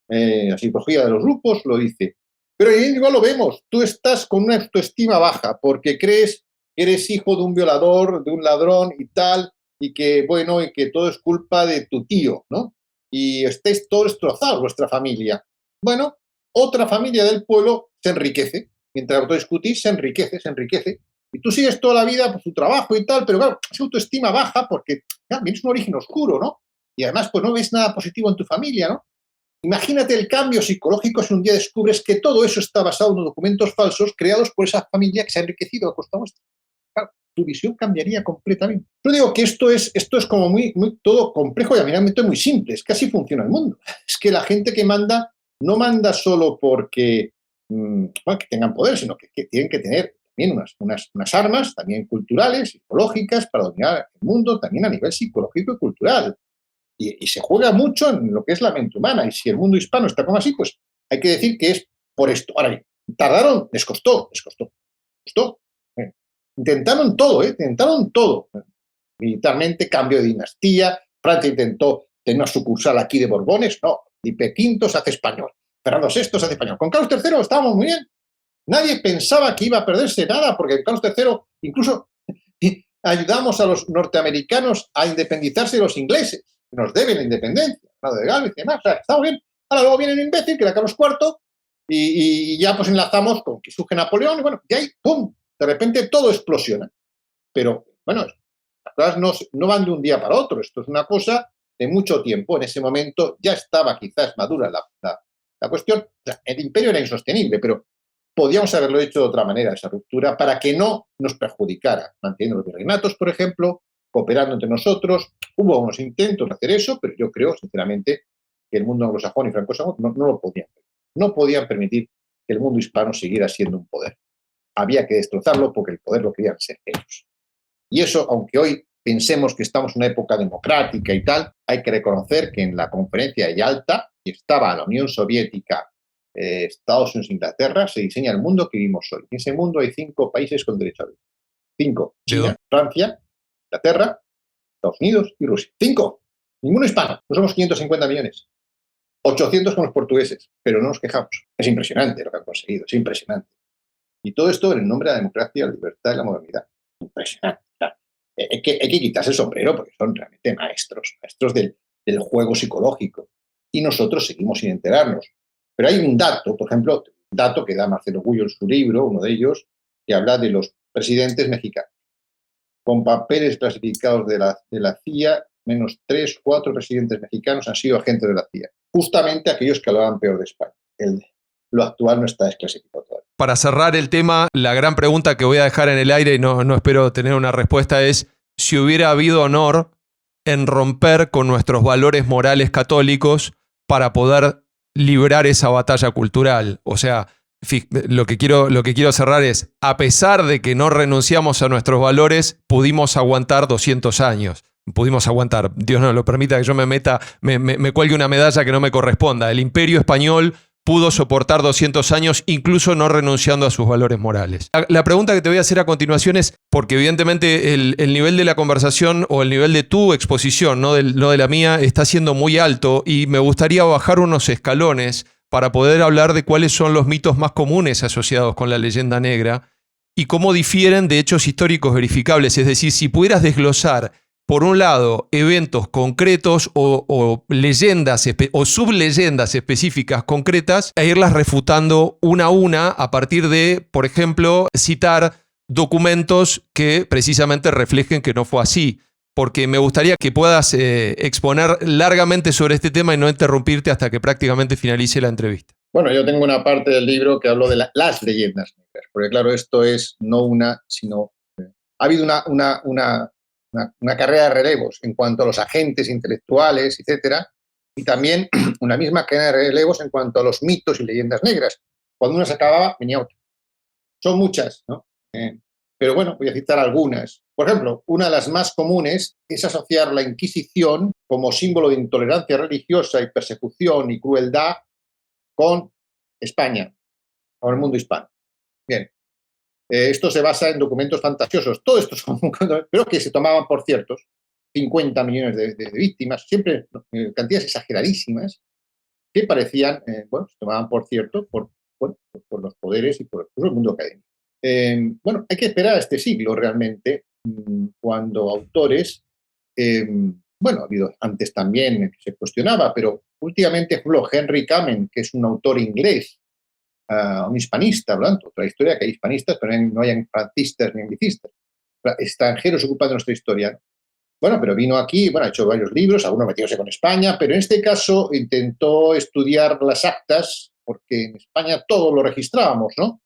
La psicología de los grupos lo dice. Pero igual lo vemos. Tú estás con una autoestima baja porque crees que eres hijo de un violador, de un ladrón y tal, y que, bueno, y que todo es culpa de tu tío, ¿no? Y estáis todos destrozados, vuestra familia. Bueno, otra familia del pueblo se enriquece. Mientras tú discutís, se enriquece. Y tú sigues toda la vida por tu trabajo y tal, pero claro, esa autoestima baja porque vienes un origen oscuro, ¿no? Y además, pues no ves nada positivo en tu familia, ¿no? Imagínate el cambio psicológico si un día descubres que todo eso está basado en documentos falsos creados por esa familia que se ha enriquecido a costa vuestra. Claro, tu visión cambiaría completamente. Yo digo que esto es como muy todo complejo y a mí realmente muy simple. Es que así funciona el mundo. Es que la gente que manda no manda solo porque que tengan poder, sino que tienen que tener también unas armas, también culturales, psicológicas, para dominar el mundo, también a nivel psicológico y cultural. Y se juega mucho en lo que es la mente humana. Y si el mundo hispano está como así, pues hay que decir que es por esto. Ahora bien, tardaron, les costó. Intentaron todo. Militarmente, cambio de dinastía. Francia intentó tener una sucursal aquí de Borbones. No, Felipe V se hace español. Fernando VI se hace español. Con Carlos III estábamos muy bien. Nadie pensaba que iba a perderse nada, porque Carlos III incluso ayudamos a los norteamericanos a independizarse de los ingleses. Nos deben la independencia, de Gales y demás. O sea, estamos bien. Ahora luego viene un imbécil, que era Carlos IV, y ya pues enlazamos con que surge Napoleón, y bueno, y ahí, ¡pum!, de repente todo explosiona. Pero, bueno, las cosas no van de un día para otro. Esto es una cosa de mucho tiempo. En ese momento ya estaba quizás madura la cuestión. O sea, el imperio era insostenible, pero podíamos haberlo hecho de otra manera, esa ruptura, para que no nos perjudicara, manteniendo los virreinatos, por ejemplo, cooperando entre nosotros. Hubo unos intentos de hacer eso, pero yo creo, sinceramente, que el mundo anglosajón y francosajón no lo podían. No podían permitir que el mundo hispano siguiera siendo un poder. Había que destrozarlo porque el poder lo querían ser ellos. Y eso, aunque hoy pensemos que estamos en una época democrática y tal, hay que reconocer que en la conferencia de Yalta, y estaba la Unión Soviética, Estados Unidos e Inglaterra, se diseña el mundo que vivimos hoy. En ese mundo hay 5 países con derecho a vivir. 5. China, Francia, Inglaterra, Estados Unidos y Rusia. 5. Ninguno hispano. No somos 550 millones. 800 con los portugueses. Pero no nos quejamos. Es impresionante lo que han conseguido. Es impresionante. Y todo esto en el nombre de la democracia, la libertad y la modernidad. Impresionante. O sea, hay que quitarse el sombrero porque son realmente maestros del juego psicológico. Y nosotros seguimos sin enterarnos. Pero hay un dato, por ejemplo, un dato que da Marcelo Gullo en su libro, uno de ellos, que habla de los presidentes mexicanos. Con papeles clasificados de la CIA, menos 3, 4 presidentes mexicanos han sido agentes de la CIA. Justamente aquellos que hablaban peor de España. Lo actual no está desclasificado todavía. Para cerrar el tema, la gran pregunta que voy a dejar en el aire y no espero tener una respuesta es si hubiera habido honor en romper con nuestros valores morales católicos para poder librar esa batalla cultural. O sea, lo que quiero cerrar es, a pesar de que no renunciamos a nuestros valores, pudimos aguantar 200 años. Pudimos aguantar. Dios no lo permita que yo me cuelgue una medalla que no me corresponda. El Imperio Español pudo soportar 200 años, incluso no renunciando a sus valores morales. La pregunta que te voy a hacer a continuación es, porque evidentemente el nivel de la conversación o el nivel de tu exposición, no de la mía, está siendo muy alto y me gustaría bajar unos escalones para poder hablar de cuáles son los mitos más comunes asociados con la leyenda negra y cómo difieren de hechos históricos verificables. Es decir, si pudieras desglosar, por un lado, eventos concretos o leyendas o subleyendas específicas concretas e irlas refutando una a una a partir de, por ejemplo, citar documentos que precisamente reflejen que no fue así. Porque me gustaría que puedas exponer largamente sobre este tema y no interrumpirte hasta que prácticamente finalice la entrevista. Bueno, yo tengo una parte del libro que hablo de las leyendas negras, porque claro, esto es no una, sino... ha habido una carrera de relevos en cuanto a los agentes intelectuales, etcétera, y también una misma cadena de relevos en cuanto a los mitos y leyendas negras. Cuando una se acababa, venía otra. Son muchas, ¿no? Pero bueno, voy a citar algunas. Por ejemplo, una de las más comunes es asociar la Inquisición como símbolo de intolerancia religiosa y persecución y crueldad con España, con el mundo hispano. Bien, esto se basa en documentos fantasiosos. Todo esto son, pero que se tomaban por ciertos. 50 millones de víctimas, siempre cantidades exageradísimas, que parecían, bueno, se tomaban por cierto bueno, por los poderes y por el mundo académico. Bueno, hay que esperar a este siglo realmente, cuando autores, bueno, ha habido antes también que se cuestionaba, pero últimamente, por ejemplo, Henry Kamen, que es un autor inglés, un hispanista, hablando, otra historia que hay hispanistas, pero no hay francistas ni anglicistas, extranjeros ocupando nuestra historia. Bueno, pero vino aquí, bueno, ha hecho varios libros, algunos metiéndose con España, pero en este caso intentó estudiar las actas, porque en España todo lo registrábamos, ¿no?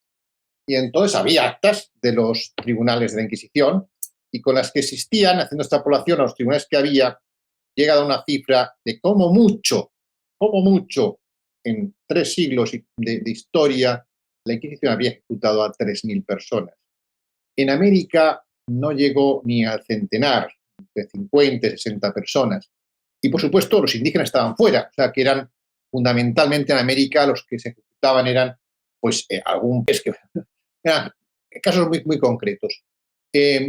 Y entonces había actas de los tribunales de la Inquisición y con las que existían, haciendo extrapolación a los tribunales que había, llegado a una cifra de como mucho, en 3 siglos de historia, la Inquisición había ejecutado a 3.000 personas. En América no llegó ni al centenar, de 50 y 60 personas. Y por supuesto los indígenas estaban fuera, o sea que eran fundamentalmente en América los que se ejecutaban eran pues algún que eran casos muy, muy concretos.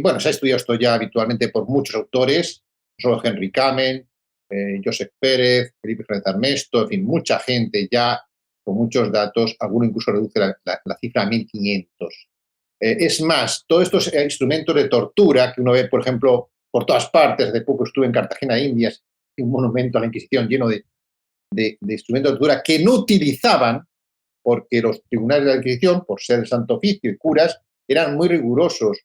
Bueno, se ha estudiado esto ya habitualmente por muchos autores, no solo Henry Kamen, Joseph Pérez, Felipe Fernández Armesto, en fin, mucha gente ya con muchos datos, alguno incluso reduce la cifra a 1.500. Es más, todos estos instrumentos de tortura que uno ve, por ejemplo, por todas partes, hace poco estuve en Cartagena de Indias, un monumento a la Inquisición lleno de instrumentos de tortura que no utilizaban, porque los tribunales de la Inquisición, por ser el Santo Oficio y curas, eran muy rigurosos,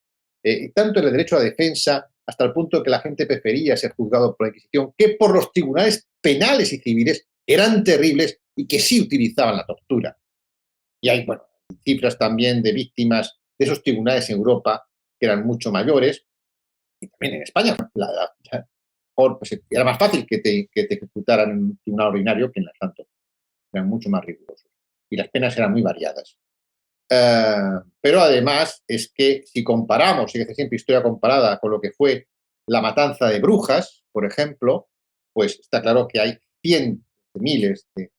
tanto en el derecho a la defensa, hasta el punto que la gente prefería ser juzgado por la Inquisición, que por los tribunales penales y civiles eran terribles y que sí utilizaban la tortura. Y hay, bueno, cifras también de víctimas de esos tribunales en Europa que eran mucho mayores, y también en España. Pues era más fácil que te ejecutaran en un tribunal ordinario que en la Santo. Eran mucho más rigurosos. Y las penas eran muy variadas. Pero además es que si comparamos, y que hace siempre historia comparada con lo que fue la matanza de Brujas, por ejemplo, pues está claro que hay cientos de miles de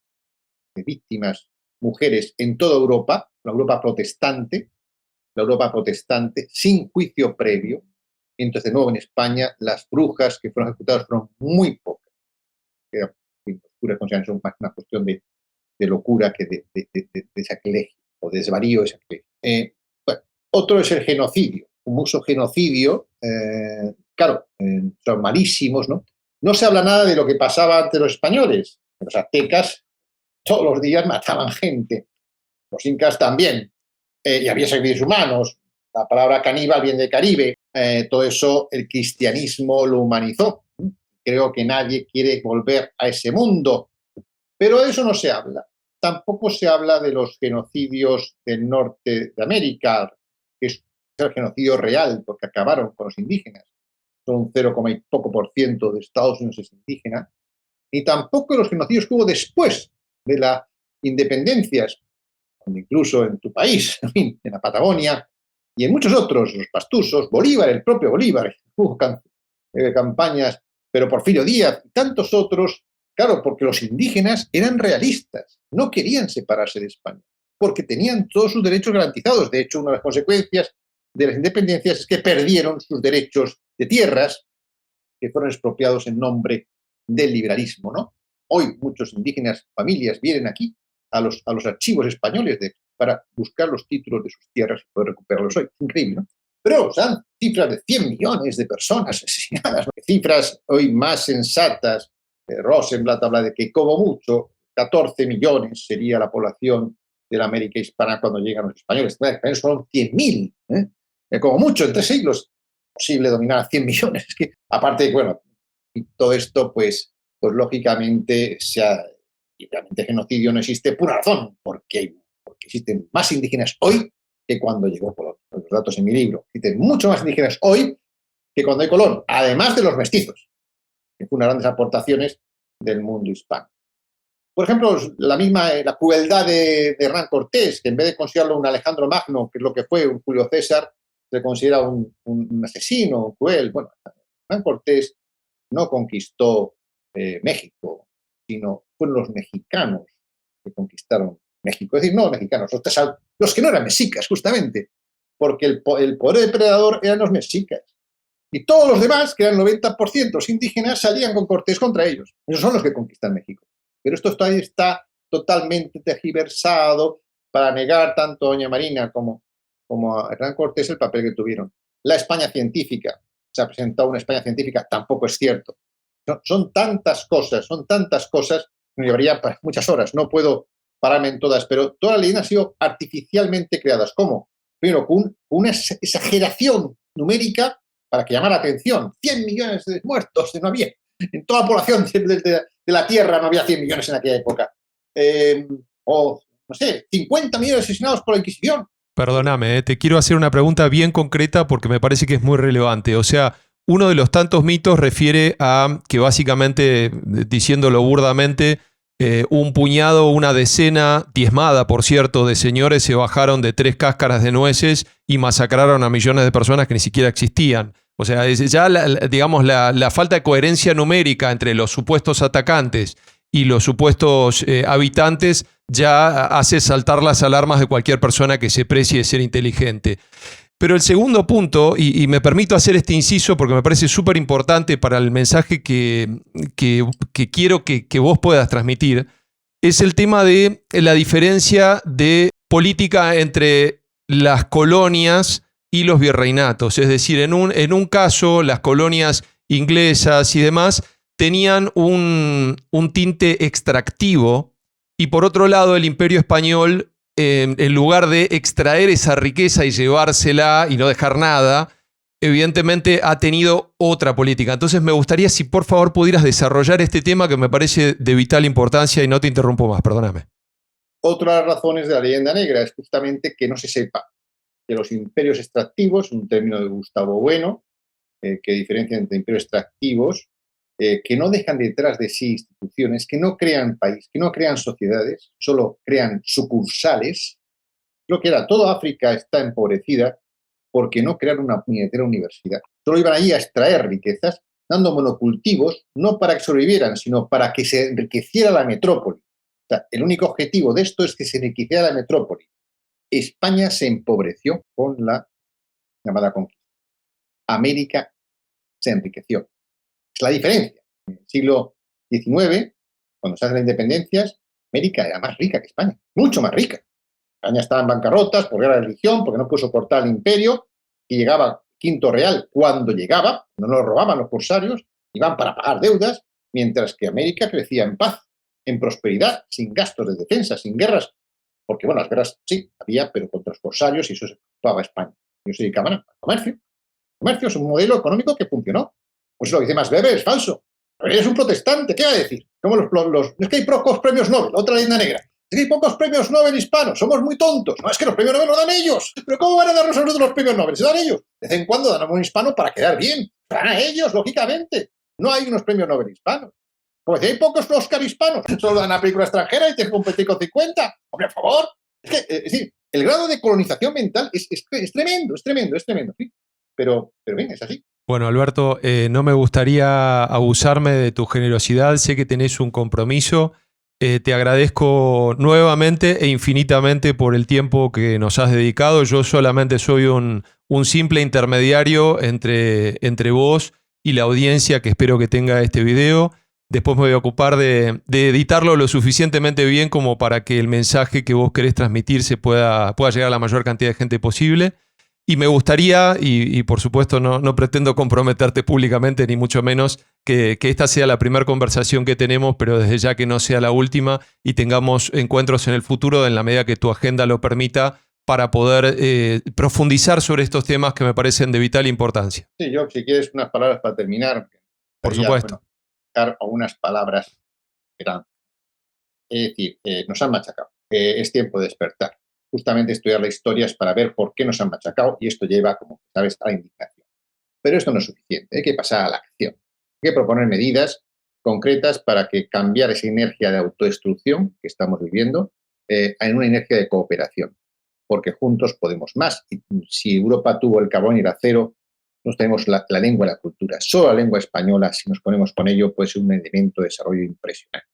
víctimas, mujeres en toda Europa, la Europa protestante, sin juicio previo. Entonces, de nuevo, en España, las brujas que fueron ejecutadas fueron muy pocas. Los curas consideran son más una cuestión de locura que de sacrilegio o de desvarío de sacrilegio. Bueno, otro es el genocidio. Un uso genocidio, claro, son malísimos, ¿no? No se habla nada de lo que pasaba ante los españoles. Los aztecas todos los días mataban gente. Los incas también. Y había sacrificios humanos. La palabra caníbal viene de Caribe. Todo eso el cristianismo lo humanizó. Creo que nadie quiere volver a ese mundo. Pero de eso no se habla. Tampoco se habla de los genocidios del norte de América, que es el genocidio real, porque acabaron con los indígenas. Son un 0, y poco por ciento de Estados Unidos es indígena. Ni tampoco los genocidios que hubo después de las independencias, incluso en tu país, en la Patagonia, y en muchos otros, los pastusos, Bolívar, el propio Bolívar, hubo campañas, pero Porfirio Díaz y tantos otros, claro, porque los indígenas eran realistas, no querían separarse de España, porque tenían todos sus derechos garantizados. De hecho, una de las consecuencias de las independencias es que perdieron sus derechos de tierras, que fueron expropiados en nombre del liberalismo, ¿no? Hoy muchos indígenas, familias, vienen aquí a los archivos españoles para buscar los títulos de sus tierras y poder recuperarlos hoy. Increíble, ¿no? Pero son cifras de 100 millones de personas asesinadas, ¿no? Cifras hoy más sensatas. Rosenblatt habla de que como mucho 14 millones sería la población de la América hispana cuando llegan los españoles. Son 100.000, como mucho en 3 siglos. Posible dominar a 100 millones. Es que, aparte, bueno, y todo esto, pues lógicamente Y realmente genocidio no existe por una razón, porque existen más indígenas hoy que cuando llegó Colón. Los datos en mi libro. Existen mucho más indígenas hoy que cuando hay Colón, además de los mestizos, que fue una de las grandes aportaciones del mundo hispano. Por ejemplo, la crueldad de Hernán Cortés, que en vez de considerarlo un Alejandro Magno, que es lo que fue un Julio César, se considera un asesino, un cruel. Bueno, Hernán Cortés no conquistó México, sino fueron los mexicanos que conquistaron México. Es decir, no los mexicanos, los que no eran mexicas, justamente, porque el poder depredador eran los mexicas. Y todos los demás, que eran 90% indígenas, salían con Cortés contra ellos. Esos son los que conquistan México. Pero esto está totalmente tergiversado para negar tanto a doña Marina como a Hernán Cortés el papel que tuvieron. La España científica, se ha presentado una España científica, tampoco es cierto. Son tantas cosas, me llevaría muchas horas, no puedo pararme en todas, pero toda la leyenda ha sido artificialmente creadas. ¿Cómo? Primero, con una exageración numérica para que llamara la atención. 100 millones de muertos, no había. En toda la población de la Tierra no había 100 millones en aquella época. O, no sé, 50 millones asesinados por la Inquisición. Perdóname, te quiero hacer una pregunta bien concreta porque me parece que es muy relevante. O sea, uno de los tantos mitos refiere a que básicamente, diciéndolo burdamente, un puñado, una decena, diezmada por cierto, de señores se bajaron de 3 cáscaras de nueces y masacraron a millones de personas que ni siquiera existían. O sea, ya digamos la falta de coherencia numérica entre los supuestos atacantes y los supuestos habitantes ya hace saltar las alarmas de cualquier persona que se precie ser inteligente. Pero el segundo punto, y me permito hacer este inciso porque me parece súper importante para el mensaje que quiero que vos puedas transmitir, es el tema de la diferencia de política entre las colonias y los virreinatos. Es decir, en un caso, las colonias inglesas y demás tenían un tinte extractivo, y por otro lado el Imperio Español, en lugar de extraer esa riqueza y llevársela y no dejar nada, evidentemente ha tenido otra política. Entonces me gustaría si por favor pudieras desarrollar este tema que me parece de vital importancia y no te interrumpo más, perdóname. Otra de las razones de la leyenda negra es justamente que no se sepa que los imperios extractivos, un término de Gustavo Bueno, que diferencia entre imperios extractivos, que no dejan detrás de sí instituciones, que no crean país, que no crean sociedades, solo crean sucursales. Lo que era, toda África está empobrecida porque no crearon una puñetera universidad. Solo iban allí a extraer riquezas, dando monocultivos, no para que sobrevivieran, sino para que se enriqueciera la metrópoli. O sea, el único objetivo de esto es que se enriqueciera la metrópoli. España se empobreció con la llamada conquista. América se enriqueció. Es la diferencia. En el siglo XIX, cuando se hacen las independencias, América era más rica que España, mucho más rica. España estaba en bancarrotas por guerra de religión, porque no pudo soportar el imperio, y llegaba Quinto Real cuando llegaba, no lo robaban los corsarios, iban para pagar deudas, mientras que América crecía en paz, en prosperidad, sin gastos de defensa, sin guerras, porque bueno, las guerras sí, había, pero contra los corsarios y eso se ocupaba España. Ellos se dedicaban al comercio. El comercio es un modelo económico que funcionó. Pues lo que dice Max Weber es falso. Weber es un protestante, ¿qué va a decir? Como es que hay pocos premios Nobel, otra leyenda negra. Es que hay pocos premios Nobel hispanos, somos muy tontos. No, es que los premios Nobel los dan ellos. ¿Pero cómo van a darnos a nosotros los premios Nobel? Se dan ellos. De vez en cuando dan a un hispano para quedar bien. Dan a ellos, lógicamente. No hay unos premios Nobel hispanos. Como si hay pocos Oscar hispanos, solo dan a película extranjera y te competir con 50. Hombre, por favor. Es decir, el grado de colonización mental es tremendo, es tremendo. ¿Sí? Pero bien, es así. Bueno, Alberto, no me gustaría abusarme de tu generosidad. Sé que tenés un compromiso. Te agradezco nuevamente e infinitamente por el tiempo que nos has dedicado. Yo solamente soy un simple intermediario entre vos y la audiencia que espero que tenga este video. Después me voy a ocupar de editarlo lo suficientemente bien como para que el mensaje que vos querés transmitir se pueda llegar a la mayor cantidad de gente posible. Y me gustaría, y por supuesto no pretendo comprometerte públicamente, ni mucho menos, que esta sea la primera conversación que tenemos, pero desde ya que no sea la última y tengamos encuentros en el futuro en la medida que tu agenda lo permita para poder profundizar sobre estos temas que me parecen de vital importancia. Sí, yo, si quieres unas palabras para terminar. Por supuesto. Bueno, dar algunas palabras. Es decir, nos han machacado. Es tiempo de despertar. Justamente estudiar la historia es para ver por qué nos han machacado y esto lleva, como sabes, a la indignación. Pero esto no es suficiente, hay que pasar a la acción. Hay que proponer medidas concretas para que cambiar esa inercia de autodestrucción que estamos viviendo en una inercia de cooperación, porque juntos podemos más. Y si Europa tuvo el carbón y el acero, nosotros tenemos la lengua y la cultura. Solo la lengua española, si nos ponemos con ello, puede ser un elemento de desarrollo impresionante.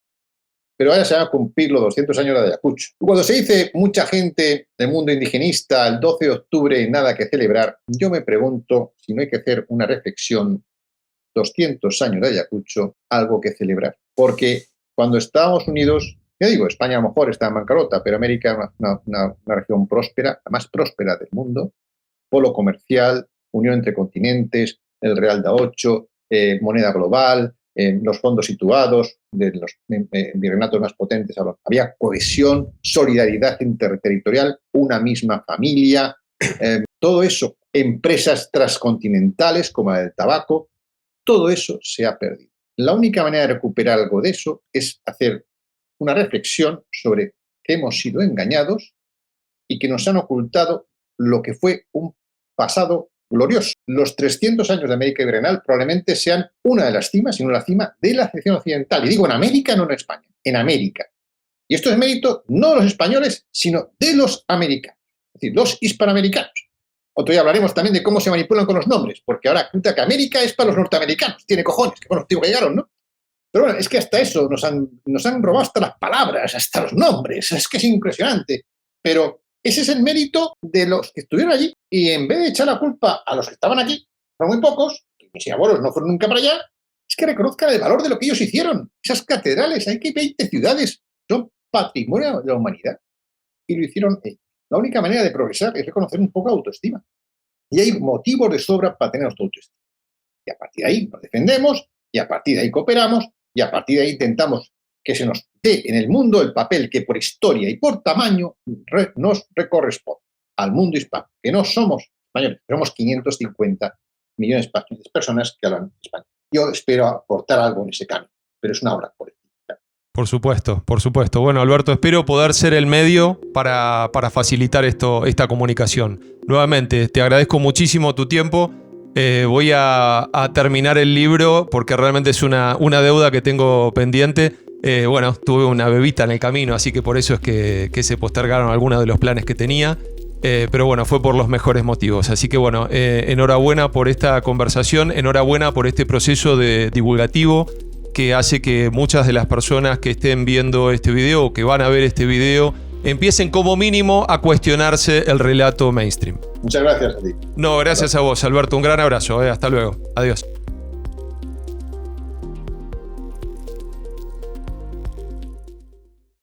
Pero ahora se van a cumplir los 200 años de Ayacucho. Cuando se dice mucha gente del mundo indigenista, el 12 de octubre, nada que celebrar, yo me pregunto si no hay que hacer una reflexión, 200 años de Ayacucho, algo que celebrar. Porque cuando Estados Unidos, ya digo, España a lo mejor está en bancarrota, pero América es una región próspera, la más próspera del mundo, polo comercial, unión entre continentes, el Real de 8, moneda global, los fondos situados de los virreinatos más potentes. Había cohesión, solidaridad interterritorial, una misma familia, todo eso, empresas transcontinentales como la del tabaco, todo eso se ha perdido. La única manera de recuperar algo de eso es hacer una reflexión sobre que hemos sido engañados y que nos han ocultado lo que fue un pasado glorioso. Los 300 años de América Iberiana probablemente sean una de las cimas, sino la cima de la sección occidental. Y digo en América, no en España, en América. Y esto es mérito no de los españoles, sino de los americanos, es decir, los hispanoamericanos. Otro día hablaremos también de cómo se manipulan con los nombres, porque ahora cuenta que América es para los norteamericanos. Tiene cojones, que bueno, digo que llegaron, ¿no? Pero bueno, es que hasta eso nos han robado hasta las palabras, hasta los nombres. Es que es impresionante. Pero ese es el mérito de los que estuvieron allí. Y en vez de echar la culpa a los que estaban aquí, son muy pocos, mis abuelos no fueron nunca para allá, es que reconozcan el valor de lo que ellos hicieron. Esas catedrales, hay que 20 ciudades, son patrimonio de la humanidad. Y lo hicieron ellos. La única manera de progresar es reconocer un poco de autoestima. Y hay motivos de sobra para tener autoestima. Y a partir de ahí nos defendemos, y a partir de ahí cooperamos, y a partir de ahí intentamos que se nos dé en el mundo el papel que por historia y por tamaño nos corresponde al mundo hispano, que no somos españoles, somos 550 millones de personas que hablan español. Yo espero aportar algo en ese cambio, pero es una obra colectiva. Por supuesto, por supuesto. Bueno, Alberto, espero poder ser el medio para facilitar esta comunicación. Nuevamente, te agradezco muchísimo tu tiempo. Voy a terminar el libro porque realmente es una deuda que tengo pendiente. Bueno, tuve una bebita en el camino, así que por eso es que se postergaron algunos de los planes que tenía. Pero bueno, fue por los mejores motivos. Así que bueno, enhorabuena por esta conversación, enhorabuena por este proceso divulgativo que hace que muchas de las personas que estén viendo este video o que van a ver este video empiecen como mínimo a cuestionarse el relato mainstream. Muchas gracias a ti. No, gracias a vos, Alberto. Un gran abrazo. Hasta luego. Adiós.